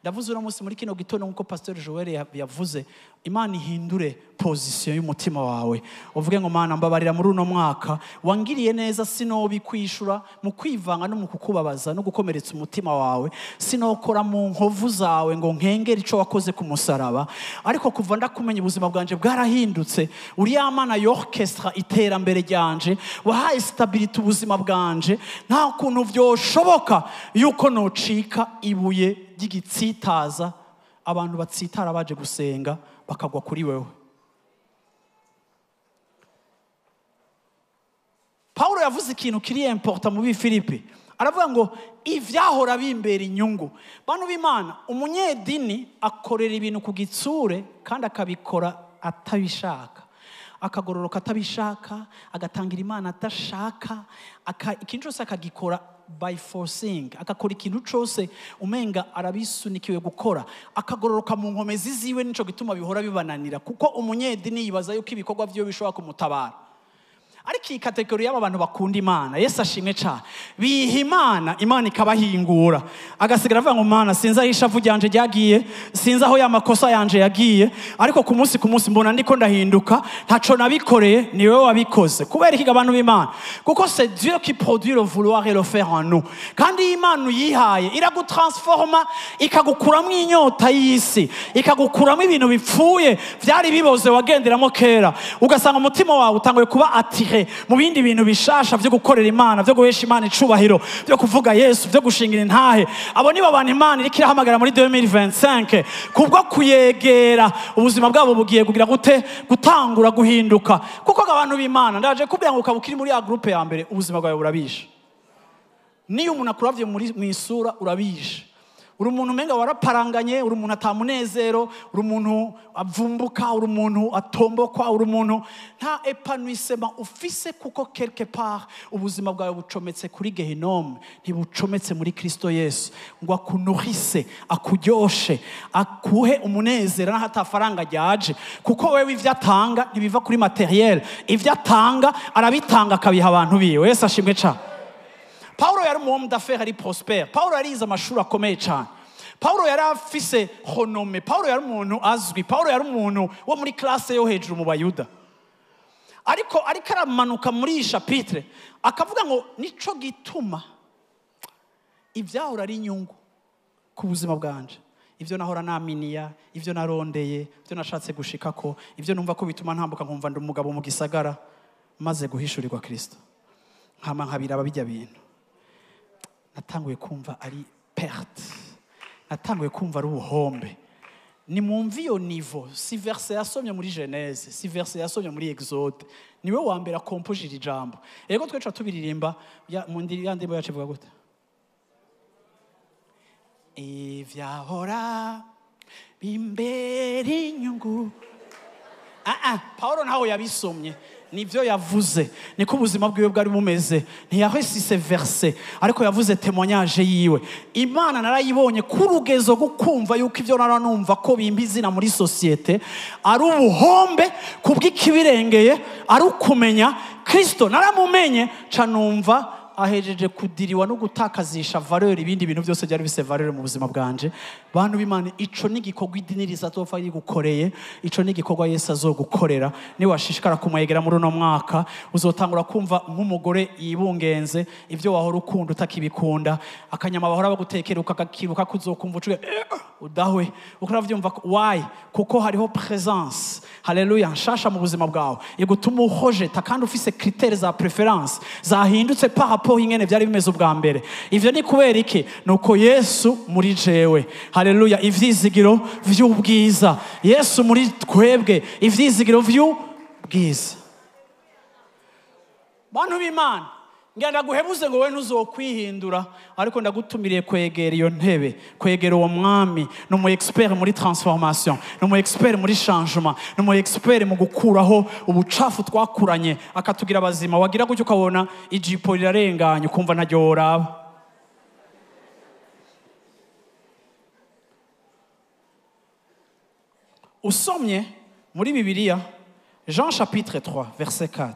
Ndavuze uno munsi muri kino gitondo nkuko Pasteur Joel yavuze, Imana ihindure position y'umutima wawe. Uvuge ngo Mana mbabarira muri uno mwaka wangiriye neza, sinobi kwishura mu kwivanga no mu kukubabaza no gukomeretsa umutima wawe, sinokora mu nkovu zawe ngo nkengere ico wakoze ku musaraba, ariko kuva ndakumenya ubuzima bwanje bwarahindutse. Uri ya Mana y'orchestra iterambere ryanje, wahaye stability ubuzima bwanje, nta kuntu vyoshoboka yuko nocika ibuye ry'igitsitaza abantu batsitara baje gusenga bakagwa kuri wewe. Paulo yavuze ikintu kiri important mu Bifilipi, aravuga ngo ivyahora bimbera inyungu. Bantu b'Imana, umunyedini akorera ibintu ku gitsure kandi akabikora atabishaka, akagororoka atabishaka, agatangira Imana atashaka, ikintu cyose akagikora by forcing, akakora ikintu cyose umenga arabisunikiwe gukora, akagororoka mu nkomezi ziwe. Nico gituma bihora bibananira, kuko umunyedini yibaza yuko ibikorwa vyo bishobora kumutabara. Ariko iyi kategori y'aba bantu bakunda Imana, Yesu ashimwe cyane, biha Imana, Imana ikabahingura, agasigara avuga ngo Mana sinzi aho ishavu ryanje ryagiye, sinzi aho ya makosa yanje yagiye, ariko ku munsi mbona ndiko ndahinduka, ntaco nabikoreye, ni wewe wabikoze. Kubera iki abantu b'Imana? Kuko c'est Dieu qui produit le vouloir et le faire en nous. Kandi Imana uyihaye iragutransforma, ikagukuramo inyota y'isi, ikagukuramo ibintu bipfuye vyari biboze wagenderamo kera, ugasanga umutima wawe utanguye kuba attiré mu bindi bintu bishasha vyo gukorera Imana, vyo guhesha Imana icubahiro, vyo kuvuga Yesu, vyo gushingira intahe. Abo nibo abantu Imana iriko irahamagara muri 2025 kubwo kuyegera. Ubuzima bwabo bugiye kugira gute? Gutangura guhinduka. Kuko abantu b'Imana ndaje kubwira ngo ukabukiri muri ya groupe ya mbere, ubuzima bwawe burabisha. Niyo umuntu akuravye mu isura urabisha. Uri umuntu umenga waraparanganye, uri umuntu atamunezero, uri umuntu avumbuka, uri umuntu atombokwa, uri umuntu nta épanouissement ufise, kuko quelque part ubuzima bwawe bucometse kuri Gehinnom, ntibucometse muri Kristo Yesu ngo akunurise, akuryoshe, akuhe umunezero na hata faranga ryaje. Kuko wewe ivyo atanga ntibiva kuri materiel, ivyo atanga arabitanga akabiha abantu biwe. Yesu ashimwe cyane. Paulo yari umuntu d'affaires ari prospère. Paulo yarize amashuri akomeye cyane. Paulo yari afise honome. Paulo yari umuntu azwi. Paulo yari umuntu wo muri classe yo hejuru mu Bayuda. Ariko aramanuka muri iyi chapitre akavuga ngo nico gituma ivyahora ari inyungu ku buzima bwanje, ivyo nahora naminiya, ivyo narondeye, ivyo nashatse gushikako, ivyo numva ko bituma ntambuka nkumva ndi umugabo mu gisagara, maze guhishurirwa Kristo nkama nkabiraba bijya bintu, natanguye kumva ari perte, natanguye kumva ari ubuhombe. Ni mwumva iyo niveau, si verse yasomye muri Genèse, si verse yasomye muri Exode, niwe wa mbere akompoje iri jambo. Ego tweca tubiririmba mu ndirimbo yacu ivuga gute? Ivyahora bimbera inyungu. Paulo ntaho yabisomye, nivyo yavuze, niko ubuzima bwiwe bwari bumeze. Ntiyahesise verse, ariko yavuze témoignage yiwe. Imana narayibonye ku rugezo gukumva yuko ivyo naranumva ko bimba izina muri societe ari ubuhombe kubw'ikibirengeye, ari ukumenya Kristo. Naramumenye canumva ahejeje kudiriwa no gutakazisha valeur ibindi bintu byose byari bise valeur mu buzima bwanje. Bantu b'Imana, ico ni gikorwa idini rizatofa yigukoreye, ico ni gikorwa Yesu azogukorera. Ni washishikara kumwegera muri uno mwaka, uzotangura kumva nk'umugore yibungenze ivyo wahora ukunda utakibikunda, akanyama bahora bagutekera ukakakiruka kuzokumva ucuye udahwe ukaravyumva. Why? Kuko hariho presence, haleluya, nshasha mu buzima bwawe igutuma uhojeta kandi ufise critères za préférence zahindutse par rapport ingene byari bimeze ubwa mbere. Ivyo ni kubera iki? Nuko Yesu muri jewe, haleluya, ivyizigiro vy'ubwiza. Yesu muri twebwe, ivyizigiro vy'ubwiza. bantu b'Imana ngenda guhebuze ngo we ntuzokwihindura ariko ndagutumiriye kwegera iyo ntebe kwegera uwo mwami no mu expert muri transformation no mu expert muri changement no mu expert mu gukuraho ubucafu twakuranye akatugira abazima wagira gutyo ukabona ijipo rirarenganye ukumva ntajyo woraba. Usomye muri Bibiliya Jean chapitre 3 verset 4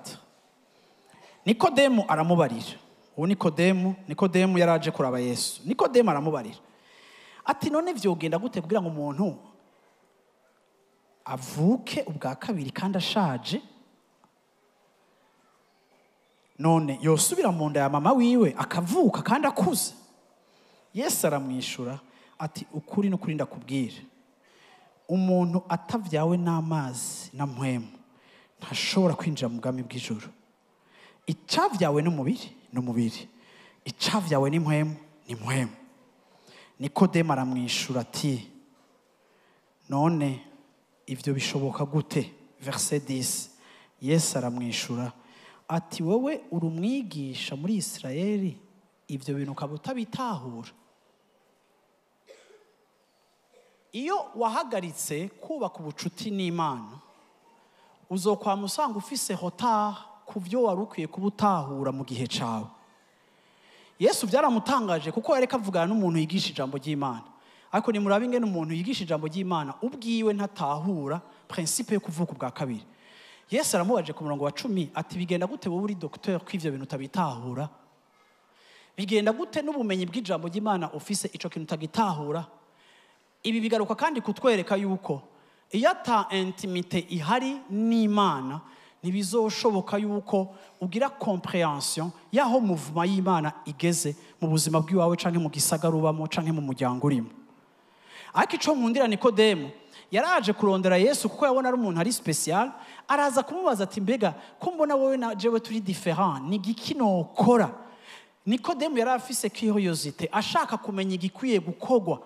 Nikodemu aramubarira. Uwo Nikodemu yaraje kuraba Yesu. Nikodemu aramubarira. Ati none vyogenda gute kugira ngo umuntu avuke ubwa kabiri kandi ashaje? None yosubira mu nda ya mama wiwe akavuka kandi akuze? Yesu aramwishura ati ukuri n'ukuri ndakubwira. Umuntu atavyawe n'amazi na mpwemu ntashobora kwinjira mu bwami bw'ijuru. Icavyawe n'umubiri icavyawe n'impwemu ni mpwemu. Nikodemu aramwishura ati none ivyo bishoboka gute? Verset 10 Yesu aramwishura ati wowe uri umwigisha muri Isirayeli ivyo bintu ukaba utabitahura? Iyo wahagaritse kubaka ubucuti n'Imana uzokwama usanga ufise retard kuvyo warukwiye kubutahura mu gihe cawe. Yesu byaramutangaje kuko yareka avugana n'umuntu yigisha ijambo ry'Imana. Ariko nimurabe ingene umuntu yigisha ijambo ry'Imana ubwiwe ntatahura principe yo kuvuka ubwa kabiri. Yesu aramubaje ku murongo wa 10 ati bigenda gute wowe uri docteur kw'ivyo bintu utabitahura? Bigenda gute n'ubumenyi bw'ijambo ry'Imana ufise ico kintu utagitahura? Ibi bigaruka kandi kutwereka yuko iyo ata intimite ihari n'Imana ntibizoshoboka yuko ugira comprehension yaho muvuma y'Imana igeze mu buzima bw'iwawe canke mu gisagara ubamo canke mu muryango urimo. Ariko ico nkundira Nikodemu yaraje kurondera Yesu kuko yabona ari umuntu ari special, araza kumubaza ati mbega ko mbona wowe na jewe turi different ni giki nokora? Nikodemu yari afise curiosité ashaka kumenya igikwiye gukogwa.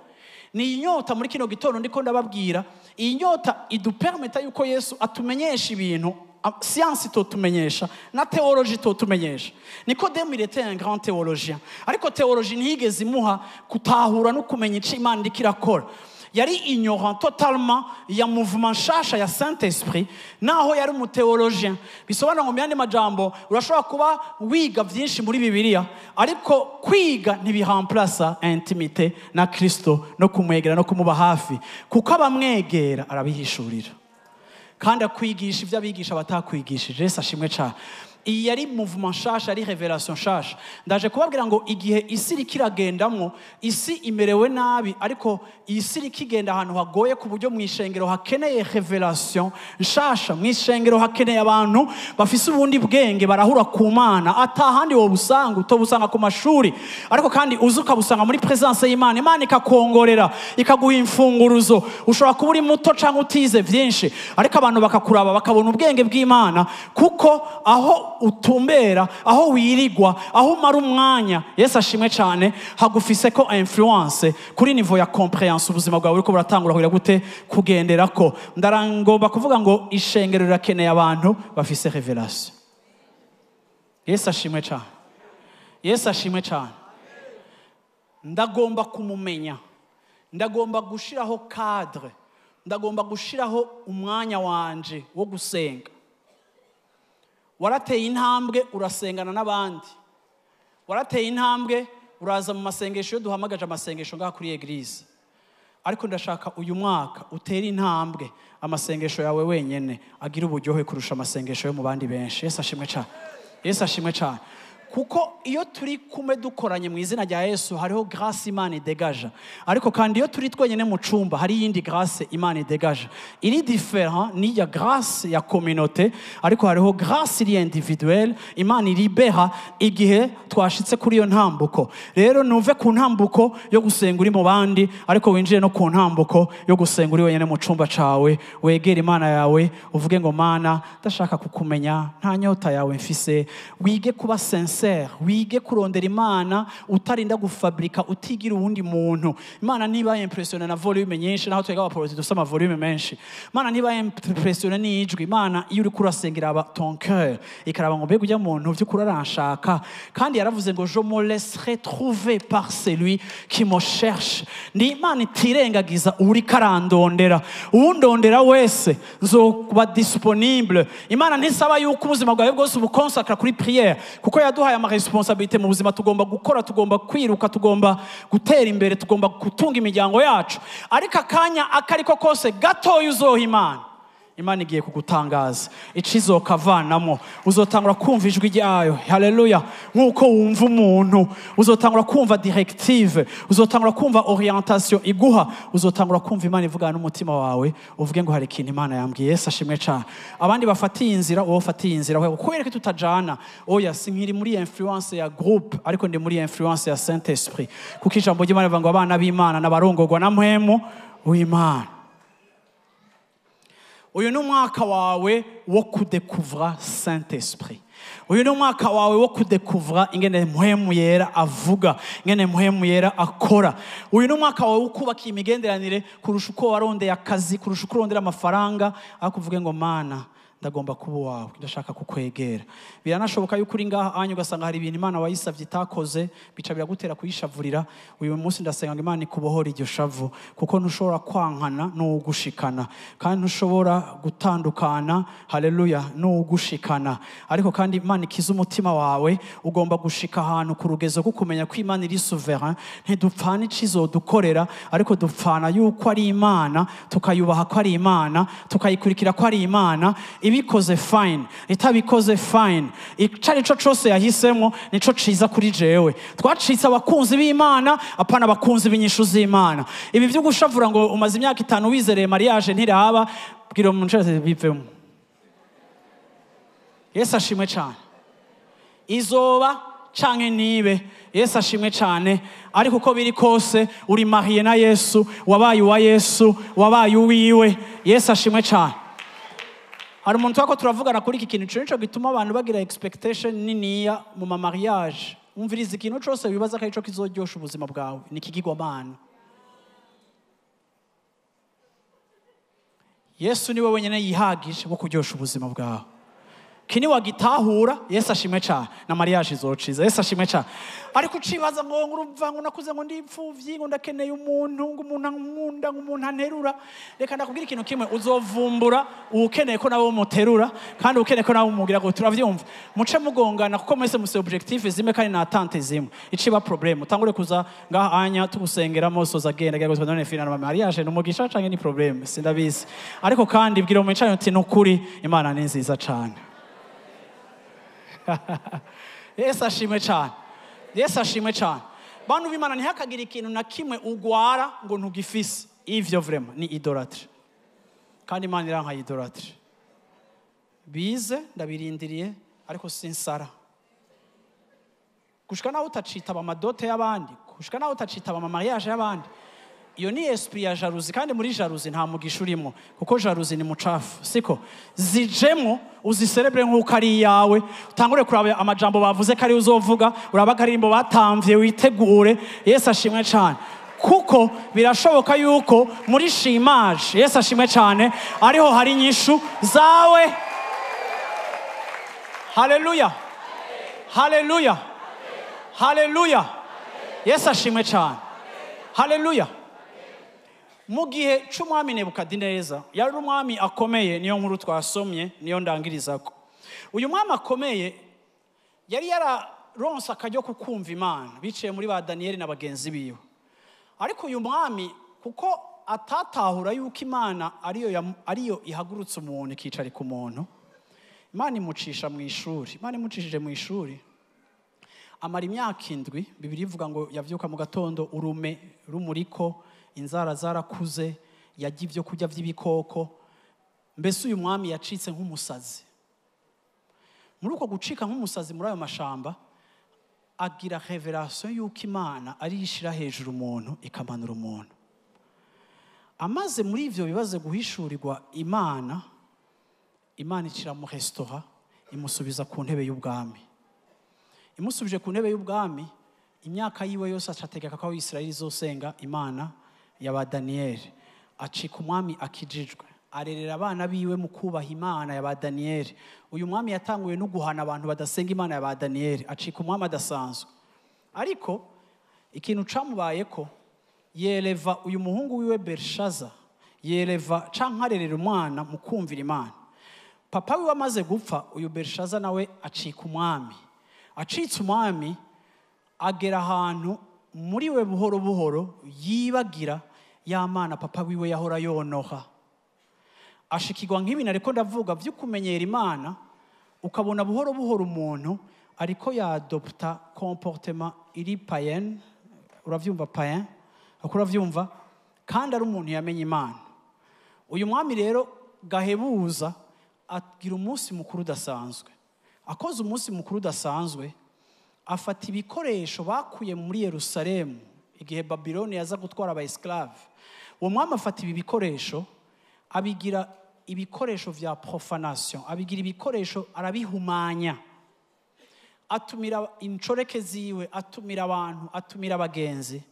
Ni inyota muri kino gitondo ndiko ndababwira, iyi nyota idupermeta yuko Yesu atumenyesha ibintu science itotumenyesha na théologie itotumenyesha. Nikodemu il était un grand théologien, ariko théologie ntiyigeze imuha kutahura no kumenya ico Imana iriko irakora. Yari ignorant totalement ya mouvement mushasha ya Saint-Esprit, naho yari mu théologien. Bisobanura ngo myandi majambo urashobora kuba wiga vyinshi muri Bibiliya ariko kwiga ntibiremplace intimité na Kristo no kumwegera no kumuba hafi kuko abamwegera arabihishurira kandi akwigisha ivyo abigisha batakwigishije. Yesu ashimwe cyane. Iyi yari mouvement mushasha, yari révélation mushasha. Ndaje kubabwira ngo igihe isi irikiragendamwo, isi imerewe nabi, ariko isi irikigenda ahantu hagoye ku buryo mwishengero hakeneye révélation mushasha. Mwishengero hakeneye abantu bafise ubundi bwenge barahura ku Mana atahandi wo busanga utobusanga ku mashuri, ariko kandi uzuka busanga muri presence y'Imana. Imana ikakongorera ikaguha imfunguruzo. Ushobora kuba uri muto canke utize vyinshi, ariko abantu bakakuraba bakabona ubwenge bw'Imana kuko aho utumbera, aho wirigwa, aho umara umwanya, Yesu ashimwe cyane, hagufise ko influence kuri niveau ya comprehension ubuzima bwawe uriko buratangura kugira gute kugenderako. Ndarangomba kuvuga ngo ishengero rirakeneye abantu bafise révélation. Yesu ashimwe cyane. Yesu ashimwe cyane. Ndagomba kumumenya, ndagomba gushiraho cadre, ndagomba gushiraho umwanya wanje wo gusenga. Warateye intambwe urasengana n'abandi, warateye intambwe uraza mu masengesho yo duhamagaje amasengesho ngaha kuri eglise, ariko ndashaka uyu mwaka utera intambwe amasengesho yawe wenyene agira uburyohe kurusha amasengesho yo mu bandi benshi. Yesu ashimwe cyane. Yesu ashimwe cyane. Kuko iyo turi kumwe dukoranye mu izina rya Yesu hariho grâce Imana idegaja, ariko kandi iyo turi twenyene mu cumba hari yindi grâce Imana idegaja iri différent ni ya grâce ya communauté, ariko hariho grâce iri individuelle Imana iribera igihe twashitse kuri iyo ntambuko. Rero nuve ku ntambuko yo gusenga uri mu bandi, ariko winjire no ku ntambuko yo gusenga uri wenyene mu cumba cawe, wegera Imana yawe uvuge ngo Mana ndashaka kukumenya, nta nyota yawe mfise, wige kuba sincere sincere, wige kurondera Imana utarinda gufabrika utigira uwundi muntu. Imana ntiba impressione na volume nyinshi, naho twega abaporoti dufite ama volume menshi. Imana ntiba impressione n'ijwi. Imana iyo uri kurasengera aba ton cœur ikaraba ngo mbega ujya muntu by'ukuri aranshaka, kandi yaravuze ngo je me laisserai trouver par celui qui me cherche. Ni Imana itirengagiza uri karandondera, uwundondera wese nzoba disponible. Imana ntisaba yuko ubuzima bwawe bwose ubukonsakra kuri prière, kuko yaduhaye ama responsabilité mu buzima. Tugomba gukora, tugomba kwiruka, tugomba gutera imbere, tugomba gutunga imiryango yacu. Ariko akanya akariko kose gatoya uzoha Imana igiye kugutangaza. Ikizokavanamo uzotangura kumva ijwi ryayo. Haleluya. Nkuko wumva umuntu, uzotangura kumva directive, uzotangura kumva orientation iguha, uzotangura kumva Imana ivugana n'umutima wawe, uvuge ngo hari ikintu Imana yambwiye. Yesu ashimwe cyane. Abandi bafatiye inzira, wowe ufatiye inzira, kubera ko tutajana. Oya, sinkiri muri influence ya groupe, ariko ndi muri influence ya Saint Esprit. Kuko ijambo ry'Imana rivuga ngo abana b'Imana n'abarongorwa na mpwemu w'Imana. Uyu ni umwaka wawe wo kudekuvura Saint Esprit. Uyu ni umwaka wawe wo kudekuvura ingene mpwemu yera avuga, ingene mpwemu yera akora. Uyu ni umwaka wawe wo kubaka imigenderanire kurusha uko warondeye akazi, kurusha uko urondera amafaranga, aho kuvuga ngo Mana ndagomba kuba wawe, ndashaka kukwegera. Biranashoboka yuko uri ngaha anyu ugasanga hari ibintu Imana wayisavye itakoze, bica biragutera kuyishavurira. Uyu munsi ndasenga ngo Imana ikubohora iryo shavu, kuko ntushobora kwankana n'ugushikana, kandi ntushobora gutandukana, haleluya, n'ugushikana. Ariko kandi Imana ikiza umutima wawe, ugomba gushika ahantu ku rugezo ko kumenya ko Imana iri souverain. Ntidupfana ikizodukorera, ariko dupfana yuko ari Imana, tukayubaha ko ari Imana, tukayikurikira ko ari Imana. Ibikoze fine, itabikoze fine. Icari cyo cyose yahisemo nico ciza kuri jewe. Twacitse abakunzi b'Imana, apana abakunzi b'inyishu z'Imana. Ibi byo gushavura ngo umaze imyaka 5 wizereye mariage ntiraba, bwira mu nshaka bivemo. Yesu ashimwe cyane. Izoba canke nibe, Yesu ashimwe cyane. Ariko uko biri kose uri marié na Yesu, wabaye wa Yesu, wabaye uwiwe. Yesu ashimwe cyane. Hari umuntu wako turavugana kuri iki kintu cyo gituma abantu bagira expectation niniya mu ma mariage. Umviriza ikintu cyose wibaza ko ico kizoryosha ubuzima bwawe ni kigigwamana. Yesu niwe wenyene yihagije wo kuryosha ubuzima bwawe. Kini wagitahura, Yesu ashimwe cyane, na mariage izociza. Yesu ashimwe cyane. Ariko ucibaza ngo urumva ngo nakuze ngo ndipfuvyi ngo ndakeneye umuntu ngo umuntu nkunda ngo umuntu anterura. Reka ndakubwira ikintu kimwe, uzovumbura ukeneye ko nawe umuterura, kandi ukeneye ko nawe umugira ngo turavyumva. Muce mugongana kuko mwese muse objectif zimwe kandi na attente zimwe. Iciba problem. Utangure kuza ngaha anya tugusengeramo soza genda gego none final mariage n'umugisha canke ni problem. Sindabizi. Ariko kandi bwira mu icyo uti nukuri Imana ni nziza cyane. Yesu ashimwe cyane. Yesu ashimwe cyane. Bantu b'Imana ntihakagira ikintu na kimwe ugwara ngo ntugifise. Ivyo vraiment ni idolatry. Kandi Imana iranka idolatry. Bize ndabirindiriye ariko sinsara. Kushika naho utacitaba amadote y'abandi, kushika naho utacitaba ama mariage y'abandi. Iyo ni esprit ya jalousie, kandi muri jalousie nta mugisha urimo, kuko jalousie ni mucafu. Siko zijemo uziserebre nk'uko ari yawe. Utangure kuraba amajambo bavuze kari uzovuga, urabagarimbo batamvye witegure. Yesu ashimwe cyane. Kuko birashoboka yuko muri shimage, Yesu ashimwe cyane, ariho hari inyishu zawe. Haleluya. Haleluya. Haleluya. Yesu ashimwe cyane. Haleluya. Mu gihe c'umwami Nebukadineza, yari umwami akomeye, niyo nkuru twasomye, niyo ndangirizako. Uyu mwami akomeye yari yararonse akaryo kukumva Imana biciye muri ba Daniel na bagenzi biwe. Ariko uyu mwami kuko atatahura yuko Imana ariyo ihagurutse umuntu ikicari ku muntu, Imana imucisha mu ishuri. Imana imucishije mu ishuri amara imyaka 7. Bibiri ivuga ngo yavyuka mu gatondo urume rumuriko, inzara zarakuze, yagiye ibyo kurya by'ibikoko. Mbese uyu mwami yacitse nk'umusazi. Muri uko gucika nk'umusazi muri ayo mashamba, agira revelation yuko Imana ari yishira hejuru umuntu ikamanura umuntu. Amaze muri ivyo bibaze guhishurirwa Imana icira mu restaurant imusubiza ku ntebe y'ubwami. imusubije ku ntebe y'ubwami imyaka yiwe yose acategeka ko Isirayeli izosenga imana y'aba Daniyeli. Acika umwami akijijwe, arerera abana biwe mu kubaha imana y'aba Daniyeli. Uyu mwami yatanguye no guhana abantu badasenga imana y'aba Daniyeli, acika umwami adasanzwe. Ariko ikintu camubayeko, yereva uyu muhungu wiwe Berishaza, yereva canke arerera umwana mu kumvira imana. Papa wiwe amaze gupfa, uyu Berishaza nawe acika umwami. Acitse umwami agera ahantu muri we buhoro buhoro yibagira ya mana papa wiwe yahora yonoha. Ashikirwa nk'ibintu ariko ndavuga vyo kumenyera imana, ukabona buhoro buhoro umuntu ariko yaadopta comportement iri païen. Uravyumva païen? Uravyumva? Kandi ari umuntu yamenye imana. Uyu mwami rero gahebuza agira umunsi mukuru udasanzwe. Akoze umunsi mukuru udasanzwe, afata ibikoresho bakuye muri Yerusalemu igihe Babiloni yaza gutwara aba esclave. Uwo mwami afata ibi bikoresho abigira ibikoresho vya profanation, abigira ibikoresho arabihumanya. Atumira incoreke ziwe, atumira abantu, atumira abagenzi.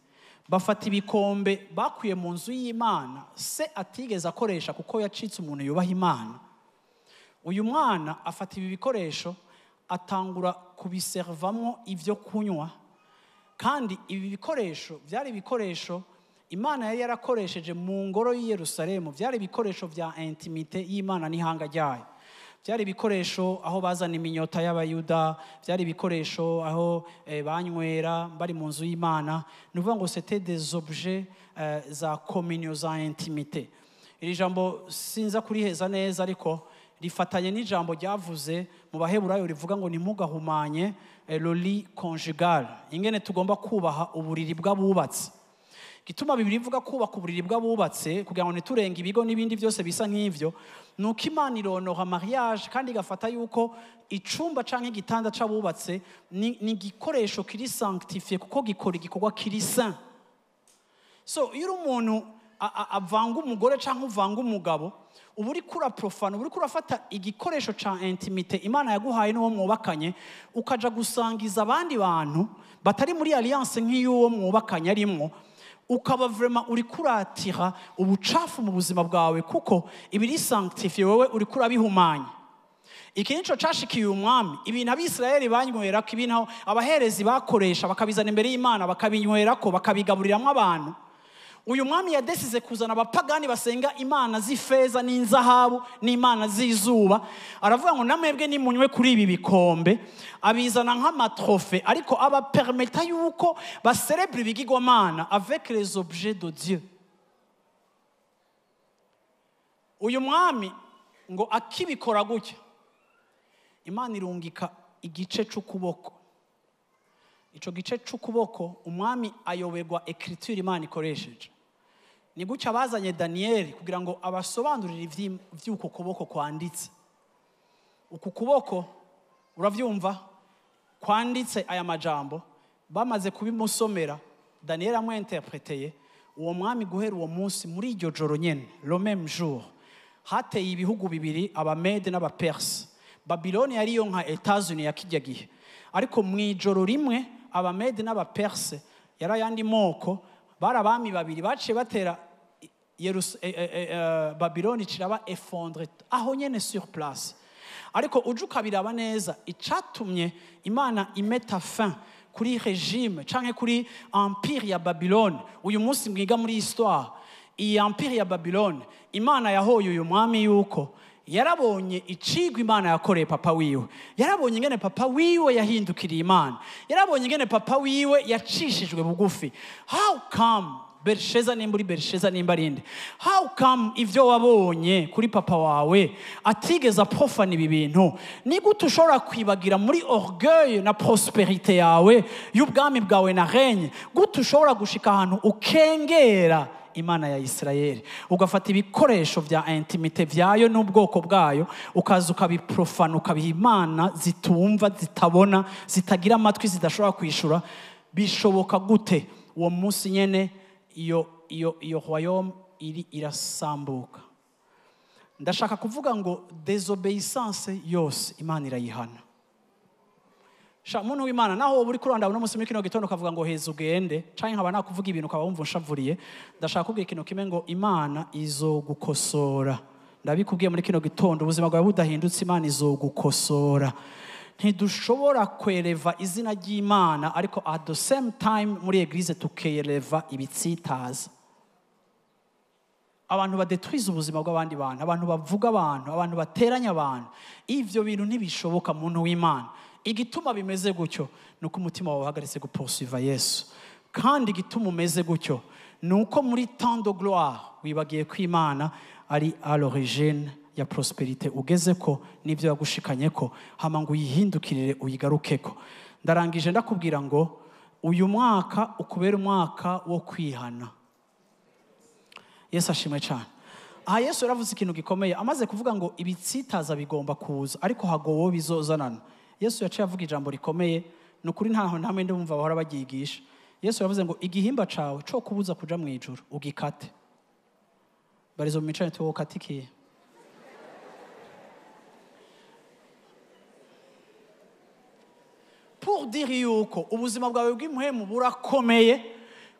Bafata ibikombe bakuye mu nzu y'Imana se atigeze akoresha kuko yacitse umuntu yubaha Imana. Uyu mwana afata ibi bikoresho atangura kubiservamo ivyo kunywa, kandi ibi bikoresho byari ibikoresho Imana yari yarakoresheje mu ngoro y'i Yerusalemu, byari ibikoresho vya intimite y'Imana n'ihanga ryayo. Byari ibikoresho aho bazana iminyota y'abayuda, byari ibikoresho aho banywera bari mu nzu y'Imana. Nuvuga ngo c'était des objets za communion za intimite. Iri jambo sinza kuriheza neza ariko rifatanye n'ijambo ryavuze mu Baheburayo rivuga ngo ntimugahumanye le lit conjugal, ingene tugomba kubaha uburiri bw'abubatse. Gituma Bibiri ivuga kubaka uburiri bw'abubatse kugira ngo ntiturenge ibigo n'ibindi byose bisa nk'ivyo, nuko Imana ironora mariage kandi igafata yuko icumba canke igitanda c'abubatse ni igikoresho kiri sanctifié kuko gikora igikorwa kiri saint. So iyo umuntu avanga umugore canke uvanga umugabo, uba uriko uraprofana, uba uriko urafata igikoresho ca intimite Imana yaguhaye n'uwo mwubakanye ukaja gusangiza abandi bantu batari muri alliance nk'iy'uwo mwubakanye arimwo, ukaba vraiment uriko uratira ubucafu mu buzima bwawe kuko ibiri sanctifié wewe uriko urabihumanya. Iki nico cashikiye umwami, ibintu abisirayeli banywerako, ibintu abaherezi bakoresha bakabizana imbere y'Imana bakabinywerako bakabigaburiramwo abantu. Uyu mwami yadesize kuzana abapagani basenga imana z'ifeza n'inzahabu n'imana z'izuba. Aravuga ngo namwebwe nimunywe kuri ibi bikombe, abizana nk'amatrofe ariko aba permeta yuko baserebre ibigirwamana avec les objets de Dieu. Uyu mwami ngo akibikora gutya, Imana irungika igice c'ukuboko. Ico gice c'ukuboko umwami ayoberwa écriture Imana ikoresheje. Ni gutya bazanye Daniyeli kugira ngo abasobanurire ivy'uko kuboko kwanditse. Uku kuboko uravyumva kwanditse aya majambo, bamaze kubimusomera Daniyeli amwinterpreteye. Uwo mwami guhera uwo munsi muri iryo joro nyene, le même jour, hateye ibihugu bibiri, abamede n'abaperse. Babiloni yari yo nka Etats-Unis ya kijya gihe, ariko mwijoro rimwe abamede n'abaperse yarayandi moko barabami babiri baciye batera Babiloni ciraba effondre aho nyene sur place. Ariko ujuka biraba neza icatumye Imana imeta fin kuri regime canke kuri empire ya Babiloni. Uyu munsi mwiga muri histoire, iyi empire ya Babiloni Imana yahoye uyu mwami yuko yarabonye icigwa Imana yakoreye papa wiwe, yarabonye ingene papa wiwe yahindukiriye Imana, yarabonye ingene papa wiwe yacishijwe bugufi. How come Berisheza nimba uri Berisheza nimba rinde, how come ivyo wabonye kuri papa wawe atigeze aprofana ibi bintu? Ni gute ushobora kwibagira muri orgueil na prosperité yawe y'ubwami bwawe na règne? Gute ushobora gushika ahantu ukengera Imana ya Isirayeli, ugafata ibikoresho vya intimite vyayo n'ubwoko bwayo ukaza ukabiprofana, ukabiha imana zitumva, zitabona, zitagira amatwi, zidashobora kwishura? Bishoboka gute? Uwo munsi nyene iyo royaume irasambuka. Ndashaka kuvuga ngo désobéissance yose Imana irayihana. sha muntu w'Imana naho uri kuranda no musi mikino gitondo kavuga ngo heza ugende canke nkaba nakuvuga ibintu kaba wumva unshavuriye ndashaka kubwira ikintu kimwe ngo Imana izogukosora ndabikubwiye muri kino gitondo ubuzima bwawe budahindutse Imana izogukosora ntidushobora kwereva izina ry'Imana ariko at the same time muri eglise tukeyeleva ibitsitaza abantu badetwiza ubuzima bw'abandi bantu abantu bavuga abantu bateranya abantu ivyo bintu ntibishoboka muntu w'Imana igituma bimeze gutyo nuko umutima wawe uhagaritse gupoursuiva Yesu kandi igituma umeze gutyo nuko muri temps de gloire wibagiye ko Imana ari à l'origine ya prosperité ugeze ko nivyo yagushikanye ko hama ngo uyihindukirire uyigarukeko ndarangije ndakubwira ngo uyu mwaka ukubera umwaka wo kwihana Yesu ashimwe cyane aha Yesu yaravuze ikintu gikomeye amaze kuvuga ngo ibitsitaza bigomba kuza ariko hagowo bizozanana Yesu yaciye avuga ijambo rikomeye nukuri ntaho ntamwe ndumva bahora bagigisha Yesu yavuze ngo igihimba cawe cyo kubuza kuja mu ijuru ugikate barizo mu micane tuwo katikiye pour dire yuko ubuzima bwawe bw'impwemu burakomeye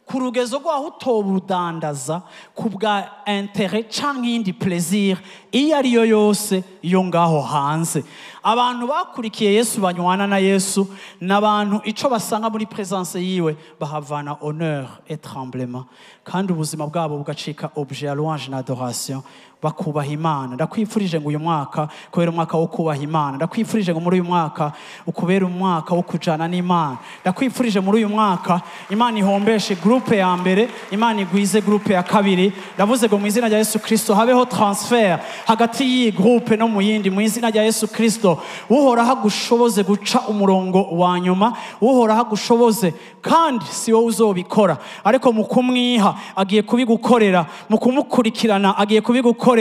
ku rugezo rwaho utobudandaza ku bwa intérêt canke iyindi plaisir iyo ariyo yose yo ngaho hanze abantu bakurikiye Yesu banywana na Yesu n'abantu ico basanga muri présence yiwe bahavana honneur et tremblement kandi ubuzima bwabo bugacika objet à louange na adoration bakubaha Imana ndakwifurije ngo uyu mwaka kubera umwaka wo kubaha Imana ndakwifurije ngo muri uyu mwaka ukubera umwaka wo kujana n'Imana ndakwifurije muri uyu mwaka Imana ihombeshe groupe ya mbere Imana igwize groupe ya kabiri ndavuze ngo mu izina rya Yesu Kristo habeho transfer hagati y'iyi groupe no mu yindi mu izina rya Yesu Kristo uhora hagushoboze guca umurongo wa nyuma uhora hagushoboze kandi si wowe uzobikora ariko mu kumwiha agiye kubigukorera mu kumukurikirana agiye kubigukorera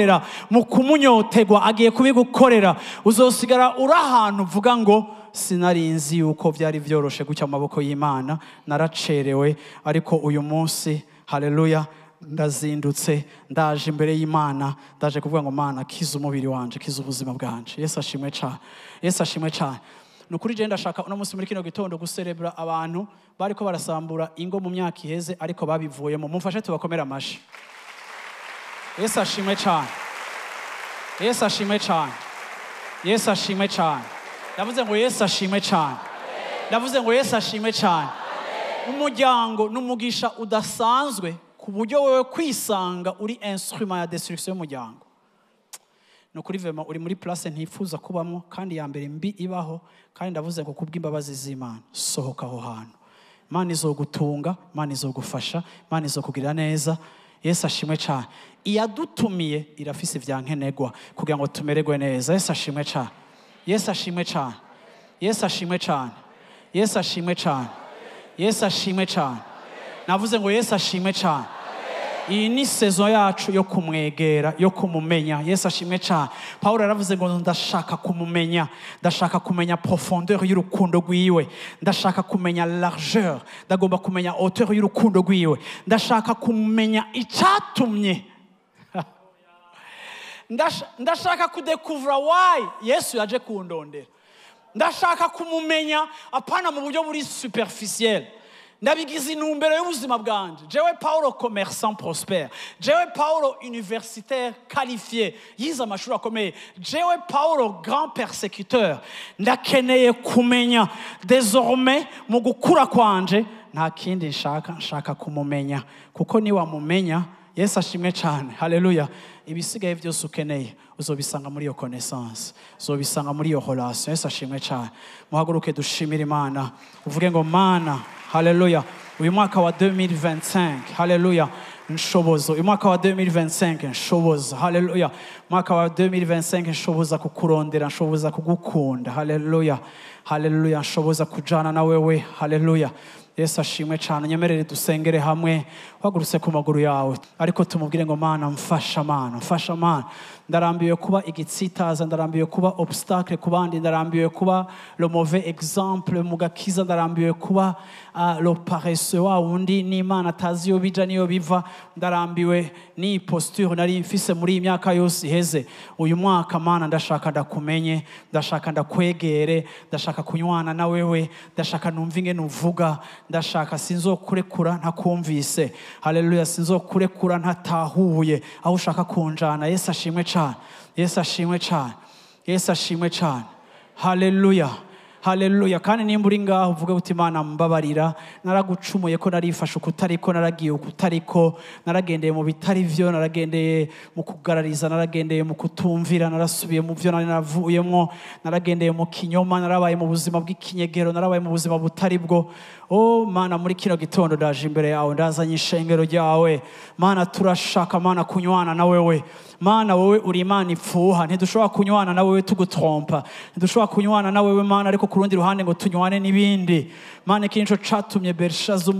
mu kumunyotegwa agiye kubigukorera uzosigara uri ahantu uvuga ngo sinarinzi yuko byari byoroshe gucya amaboko y'Imana naracerewe ariko uyu munsi haleluya ndazindutse ndaje imbere y'Imana ndaje kuvuga ngo Mana kiza umubiri wanje kiza ubuzima bwanje Yesu ashimwe cyane Yesu ashimwe cyane nukuri je ndashaka uno munsi muri kino gitondo guserebra abantu bariko barasambura ingo mu myaka iheze ariko babivuyemo mumfashe tubakomera amashi Yesu ashimwe cyane Yesu ashimwe cyane Yesu ashimwe cyane ndavuze ngo Yesu ashimwe cyane ndavuze ngo Yesu ashimwe cyane umuryango n'umugisha udasanzwe ku buryo wewe kwisanga uri instrument ya destruction y'umuryango no kuri vema uri muri place ntifuza kubamo kandi ya mbere mbi ibaho kandi ndavuze ngo kubw'imbabazi z'Imana sohoka aho hantu Imana izogutunga Imana izogufasha Imana izokugirira neza Yesu ashimwe cyane iyadutumiye irafise ivyankenegwa kugira ngo tumererwe neza Yesu ashimwe cyane Yesu ashimwe cyane Yesu ashimwe cyane Yesu ashimwe cyane Yesu ashimwe cyane navuze ngo Yesu ashimwe cyane iyi ni saison yacu yo kumwegera yo kumumenya Yesu ashimwe cyane Paulo yaravuze ngo ndashaka kumumenya ndashaka kumenya profondeur y'urukundo rwiwe ndashaka kumenya largeur ndagomba kumenya hauteur y'urukundo rwiwe ndashaka kumenya icyatumye ndashaka kudekuvura why Yesu yaje kundondera ndashaka kumumenya apana mu buryo buri superficiel ndabigize intumbero y'ubuzima bwanje jewe Paulo commerçant prospère jewe Paulo universitaire qualifié yize amashuri akomeye jewe Paulo grand persécuteur ndakeneye kumenya désormais mu gukura kwanje nta kindi nshaka kumumenya kuko ni wamumenya Yesu ashimwe cyane haleluya ibisigaye byose ukeneye uzobisanga muri iyo connaissance uzobisanga muri iyo relation Yesu ashimwe cyane muhaguruke dushimire Imana uvuge ngo Mana haleluya uyu mwaka wa 2025 haleluya nshobozo uyu mwaka wa 2025 nshoboza haleluya mwaka wa 2025 nshoboza kukurondera nshoboza kugukunda haleluya haleluya nshoboza kujana na wewe haleluya Yesu ashimwe cyane. Nyemerere dusengere hamwe wagurutse ku maguru yawe, ariko tumubwire ngo Mana mfasha, Mana mfasha, Mana ndarambiwe kuba igitsitaza, ndarambiwe kuba obstacle ku bandi, ndarambiwe kuba le mauvais exemple mu gakiza, ndarambiwe kuba le paresseux wa wundi n'Imana atazi yo bija niyo biva, ndarambiwe ni posture nari mfise muri imyaka yose iheze. Uyu mwaka Mana ndashaka ndakumenye, ndashaka ndakwegere, ndashaka kunywana na wewe, ndashaka numva ingene uvuga, ndashaka sinzokurekura ntakumvise. Haleluya, sinzokurekura ntatahuye aho ushaka kunjana. Yesu ashimwe cyane, Yesu ashimwe cyane, Yesu ashimwe cyane. Haleluya, haleluya. Kandi nimba uri ngaho uvuga uti Mana mbabarira, naragucumuye ko narifashe ukutariko, naragiye ukutariko, naragendeye mu bitari vyo, naragendeye mu kugarariza, naragendeye mu kutumvira, narasubiye mu vyo nari naravuyemo, naragendeye mu kinyoma, narabaye mu buzima bw'ikinyegero, narabaye mu buzima butari bwo. Oh Mana, muri kino gitondo ndaje imbere yawe, ndazanye ishengero ryawe. Mana turashaka Mana kunywana na wewe. Mana wewe uri Imana ipfuha, ntidushobora kunywana na wewe tugutrompa, ntidushobora kunywana na wewe Mana ariko ku rundi ruhande ngo tunywane n'ibindi. Mana ikinco catumye Bershaza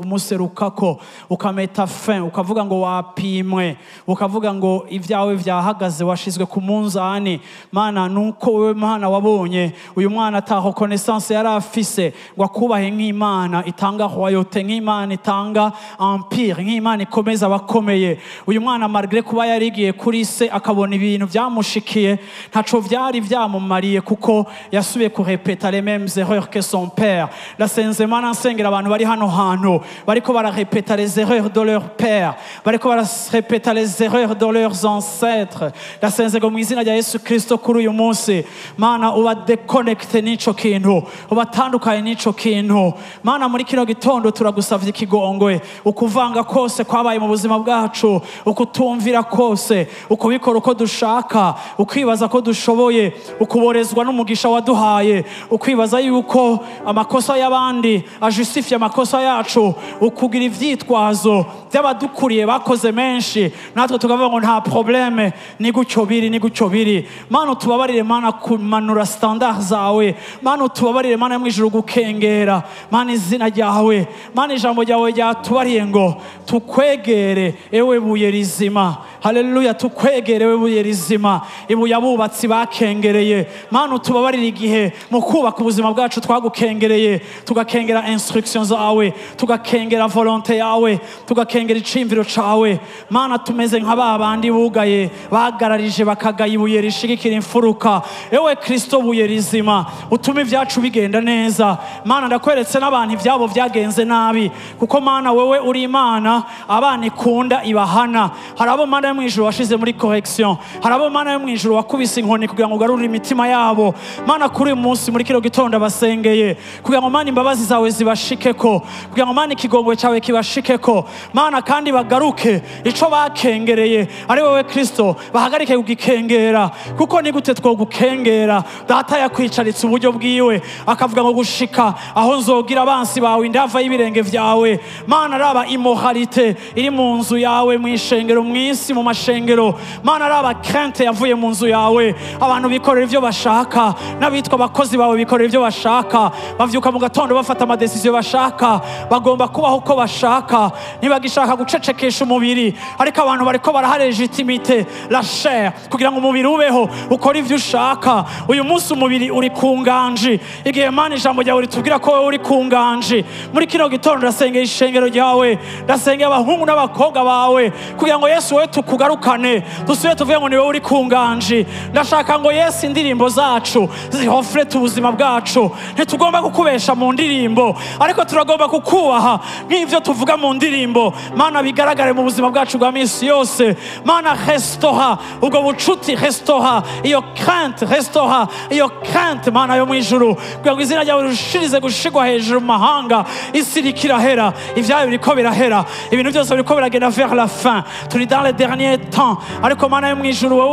umuserukako ukameta fin, ukavuga ngo wapimwe, ukavuga ngo ivyawe vyahagaze, washizwe ku munzani. Mana nuko wewe Mana wabonye uyu mwana ata reconnaissance yari afise, ngo akubahe nk'Imana itanga royauté, nk'Imana itanga empire, nk'Imana ikomeza abakomeye. Uyu mwana malgré kuba yarigiye kuri se akabona ibintu byamushikiye, ntaco vyari vyamumariye kuko yasubiye kurepeta les mêmes erreurs que son père. Ndasenze Mana nsengera abantu bari hano hantu bariko bararepeta les erreurs de leur père, bariko bararepeta les erreurs de leurs ancêtres. Ndasenze ngo mu izina rya Yesu Kristo kuri uyu munsi Mana uba déconnecté n'ico kintu, ubatandukanye n'ico kintu. Mana muri kino gitondo turagusavye ikigongwe, ukuvanga kose kwabaye mu buzima bwacu, ukutumvira kose, ukubikora uko dushaka, ukwibaza ko dushoboye, ukuborezwa n'umugisha waduhaye, ukwibaza yuko amakosa y'abandi ajustifie amakosa yacu, ukugira ivyitwazo by'abadukuriye bakoze menshi natwe tukavuga ngo nta probleme, ni gucyo biri, ni gucyo biri. Mana tubabarire Mana kumanura standard zawe, Mana tubabarire Mana mu ijuru gukengera. Mana izina ryawe, Mana ijambo ryawe ryatubariye ngo tukwegere ewe buye rizima. Haleluya, tukwegere ewe buye rizima, ibuye abubatsi bakengereye. Mana tubabarire igihe mu kubaka ubuzima bwacu twagukengereye, tugakengera instructions zawe, tugakengera volonté yawe, tugakengera icimviro cawe. Mana tumeze nk'aba bandi bugaye bagararije bakagaya ibuye rishigikira imfuruka. Ewe Kristo buye rizima, utuma ivyacu bigenda neza. Mana ndakweretse n'abantu ivyabo vyagenze nabi, kuko Mana wewe uri Imana abana ikunda ibahana. Harabo Mana yo mwijuru washize muri correction, harabo Mana yo mwijuru wakubise inkoni kugira ngo ugarurire imitima yabo. Mana kuri uyu munsi muri kino gitondo basengeye kugira ngo Mana imbabazi zawe zibashikeko, kugira ngo Mana ikigongwe cyawe kibashikeko. Mana kandi bagaruke ico bakengereye ari wowe Kristo, bahagarike kugikengera, kuko ni gute twogukengera data yakwicaritse uburyo bwiwe akavuga ngo gushika aho nzogira abansi bawe indava y'ibirenge vyawe. Mana raba immoralité iri mu nzu yawe, mu ishengero, mu isi, mu mashengero. Mana raba crainte yavuye mu nzu yawe, abantu bikorera ivyo bashaka, n'abitwa abakozi bawe bikorera ivyo bashaka, bavyuka mu gatondo bafata ama decision bashaka, bagomba kubaho uko bashaka, ntibagishaka gucecekesha umubiri, ariko abantu bariko baraha legitimité la chair kugira ngo umubiri ubeho ukora ivyo ushaka. Uyu munsi umubiri uri kunganji, igihe Mana ijambo ryawe ritubwira ko wowe uri kunganji. Muri kino gitondo ndasengera ishengero ryawe, ndasengera abahungu n'abakobwa bawe kugira ngo Yesu wewe tukugarukane, dusubire tuvuge ngo ni wowe uri kunganji. Ndashaka ngo Yesu indirimbo zacu zihofrete ubuzima bwacu, ntitugomba kukubesha mu ndirimbo ariko turagomba kukubaha nk'ivyo tuvuga mu ndirimbo. Mana bigaragare mu buzima bwacu bwa misi yose. Mana restaura ubwo bucuti, restaura iyo crainte, restaura iyo crainte Mana yo mwijuru, kugira ngo izina ryawe rushirize gushigwa hejuru mu mahanga. Isi irikirahera, ivyayo biriko birahera, ibintu byose biriko biragenda vers la fin. Turi dans les derniers temps, ariko mana yo mwijuru wowe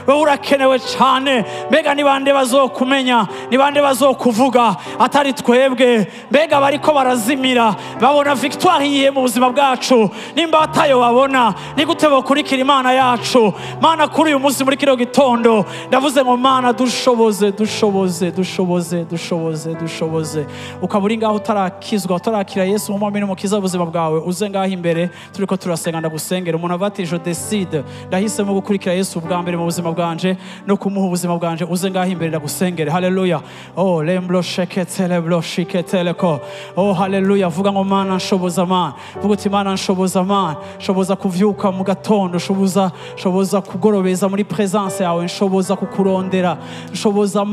urakenewe cyane. Mbega ni bande bazokumenya, ni bande bazokuvuga atari twebwe? Mbega bariko barazimira babona victoire yihe mu buzima bwacu? Nimba batayo babona ni gute bokurikira Imana yacu? Mana kuri uyu munsi muri kino gitondo ndavuze ngo Mana dushoboze ukaburi ngaho utarakizwa utarakira Yesu mu mwami n'umukiza ubuzima bwawe, uze ngaho imbere turiko turasenga ndagusengera. Umuntu avati je décide ndahisemo gukurikira Yesu bwa mbere mu buzima bwanje no kumuha ubuzima bwanje, uze ngaho imbere ndagusengere. Haleluya. Oh lemblo sheketele blo shiketele ko. Oh haleluya. Vuga ngo Mana nshoboza Mana, vuga uti Mana nshoboza Mana, shoboza kuvyuka mu gatondo, shoboza kugorobeza muri presence yawe, nshoboza kukurondera, nshoboza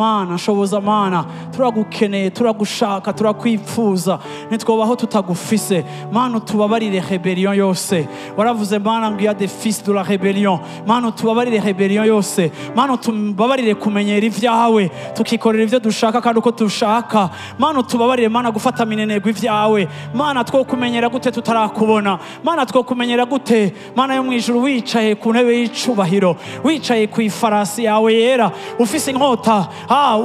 Mana, turagukeneye, turagushaka, turakwifuza, nitwobaho tutagufise. Mana tubabarire rebellion yose. Waravuze Mana ngo ya des fils de la rébellion. Mana tubabarire rebellion yose. Mana tubabarire kumenyera ivyawe tukikorera ivyo dushaka kandi uko dushaka. Mana tubabarire Mana gufata minenego ivyawe. Mana twokumenyera gute tutarakubona? Mana twokumenyera gute Mana yo mwijuru wicaye ku ntebe y'icubahiro, wicaye ku ifarasi yawe yera, ufise inkota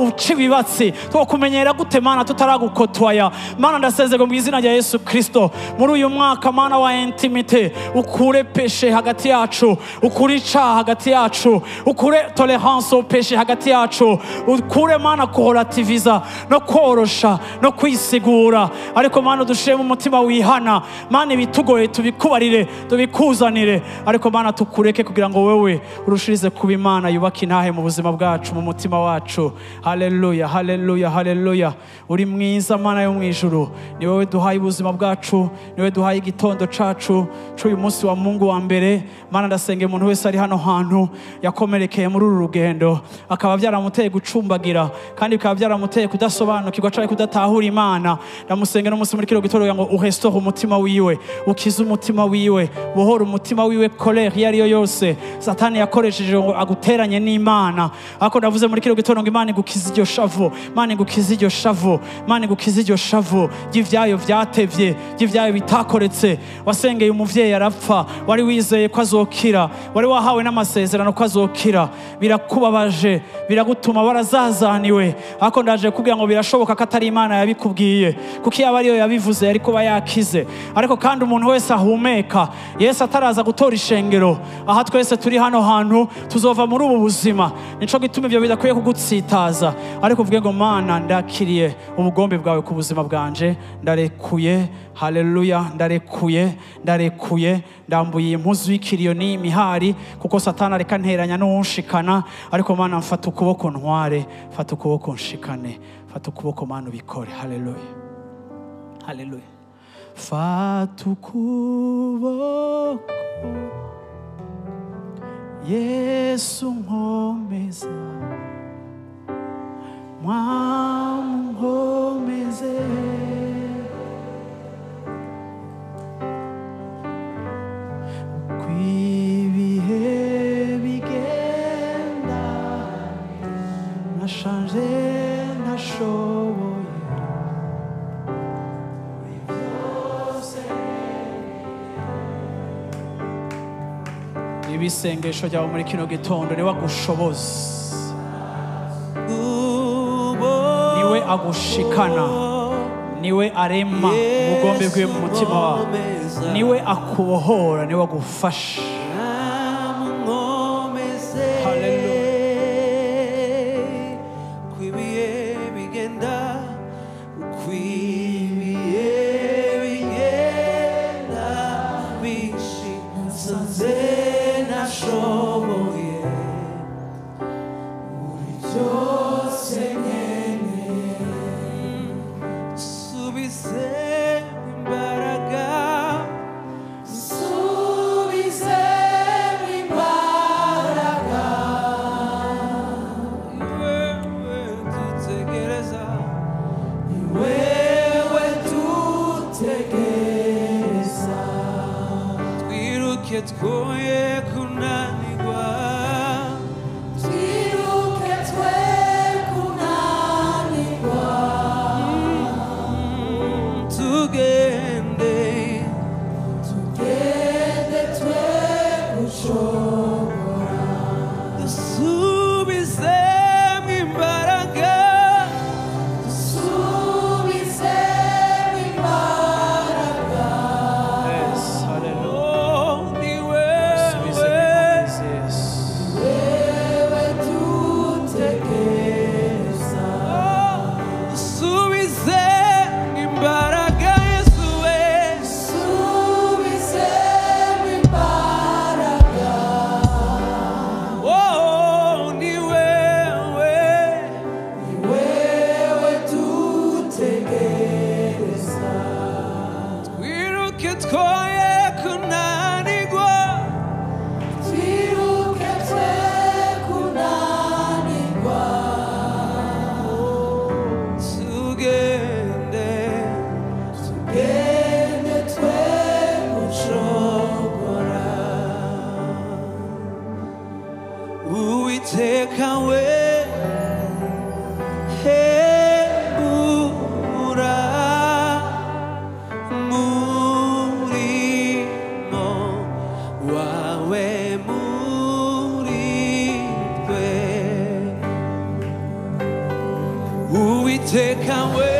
uca ibibatsi? Twokumenyera gute Mana tutaragukotwaya? Mana ndasezerwa mu izina rya Yesu Kristo muri uyu mwaka Mana wa intimite, ukure peshe hagati yacu, ukure icaha hagati yacu, ukure tolerance au peshe hagati yacu, ukure Mana kurativiza no korosha no kwisigura, ariko Mana dushire mu mutima wihana. Mana ibitugoye tubikubarire, tubikuzanire, ariko Mana tukureke kugira ngo wewe urushirize kuba Imana yubaka intahe mu buzima bwacu, mu mutima wacu. Haleluya, haleluya, haleluya. Uri mwiza Mana yo mwijuru, ni wewe duhaye ubuzima bwacu, ni wewe duhaye igitondo cacu cy'uyu munsi wa Mungu wa mbere. Mana ndasenge umuntu wese ari hano hantu yakomerekeye muri uru rugendo, akaba byaramuteye gucumbagira kandi bikaba byaramuteye kudasobanukirwa cyangwa kudatahura Imana. Ndamusenge no munsi muri kiro gitoro ngo uhestore umutima wiwe, ukize umutima wiwe, bohora umutima wiwe colère yari yose Satani yakoresheje ngo aguteranye n'Imana. Ako ndavuze muri kiro gitoro ngo Imana igukize iryo shavu, Imana igukize iryo shavu, Imana igukize iryo shavu y'ivyayo vyatevye, y'ivyayo bitakoretse. Wasengeye umuvyeyi arapfa, wari wizeye ko azokira, wari wahawe n'amasezerano ko azokira, birakubabaje, biragutuma barazazaniwe. Ako ndaje kugira ngo birashoboka ko atari Imana yabikubwiye, kuko yaba ariyo yabivuze ariko bayakize. Ariko kandi umuntu wese ahumeka, Yesu ataraza gutora ishengero, aha twese turi hano hantu tuzova muri ubu buzima. Nico gituma ivyo bidakwiye kugutsitaza, ariko uvuge ngo Mana ndakiriye ubugombe bwawe ku buzima bwanje, ndarekuye. Haleluya. Ndarekuye ndambuye impuzu y'ikiriyo n'imihari, kuko Satani areka nteranya n'unshikana, ariko Mana mfata ukuboko ntware, fata ukuboko nshikane, fata ukuboko Mana ubikore. Haleluya, haleluya. Fata ukuboko Yesu nkomeza, nkomeze, ibihe bigenda nashanje nashoboye byose. Ibisengesho byawe muri kino gitondo niwe agushoboza, niwe agushikana, niwe arema ubugombe bwiwe mu mutima wawe, niwe akubohora, niwe agufasha. Twoye kunanirwa, twiruke twe kunanirwa, tugende twe gushora. wawe muri twe Uwiteka we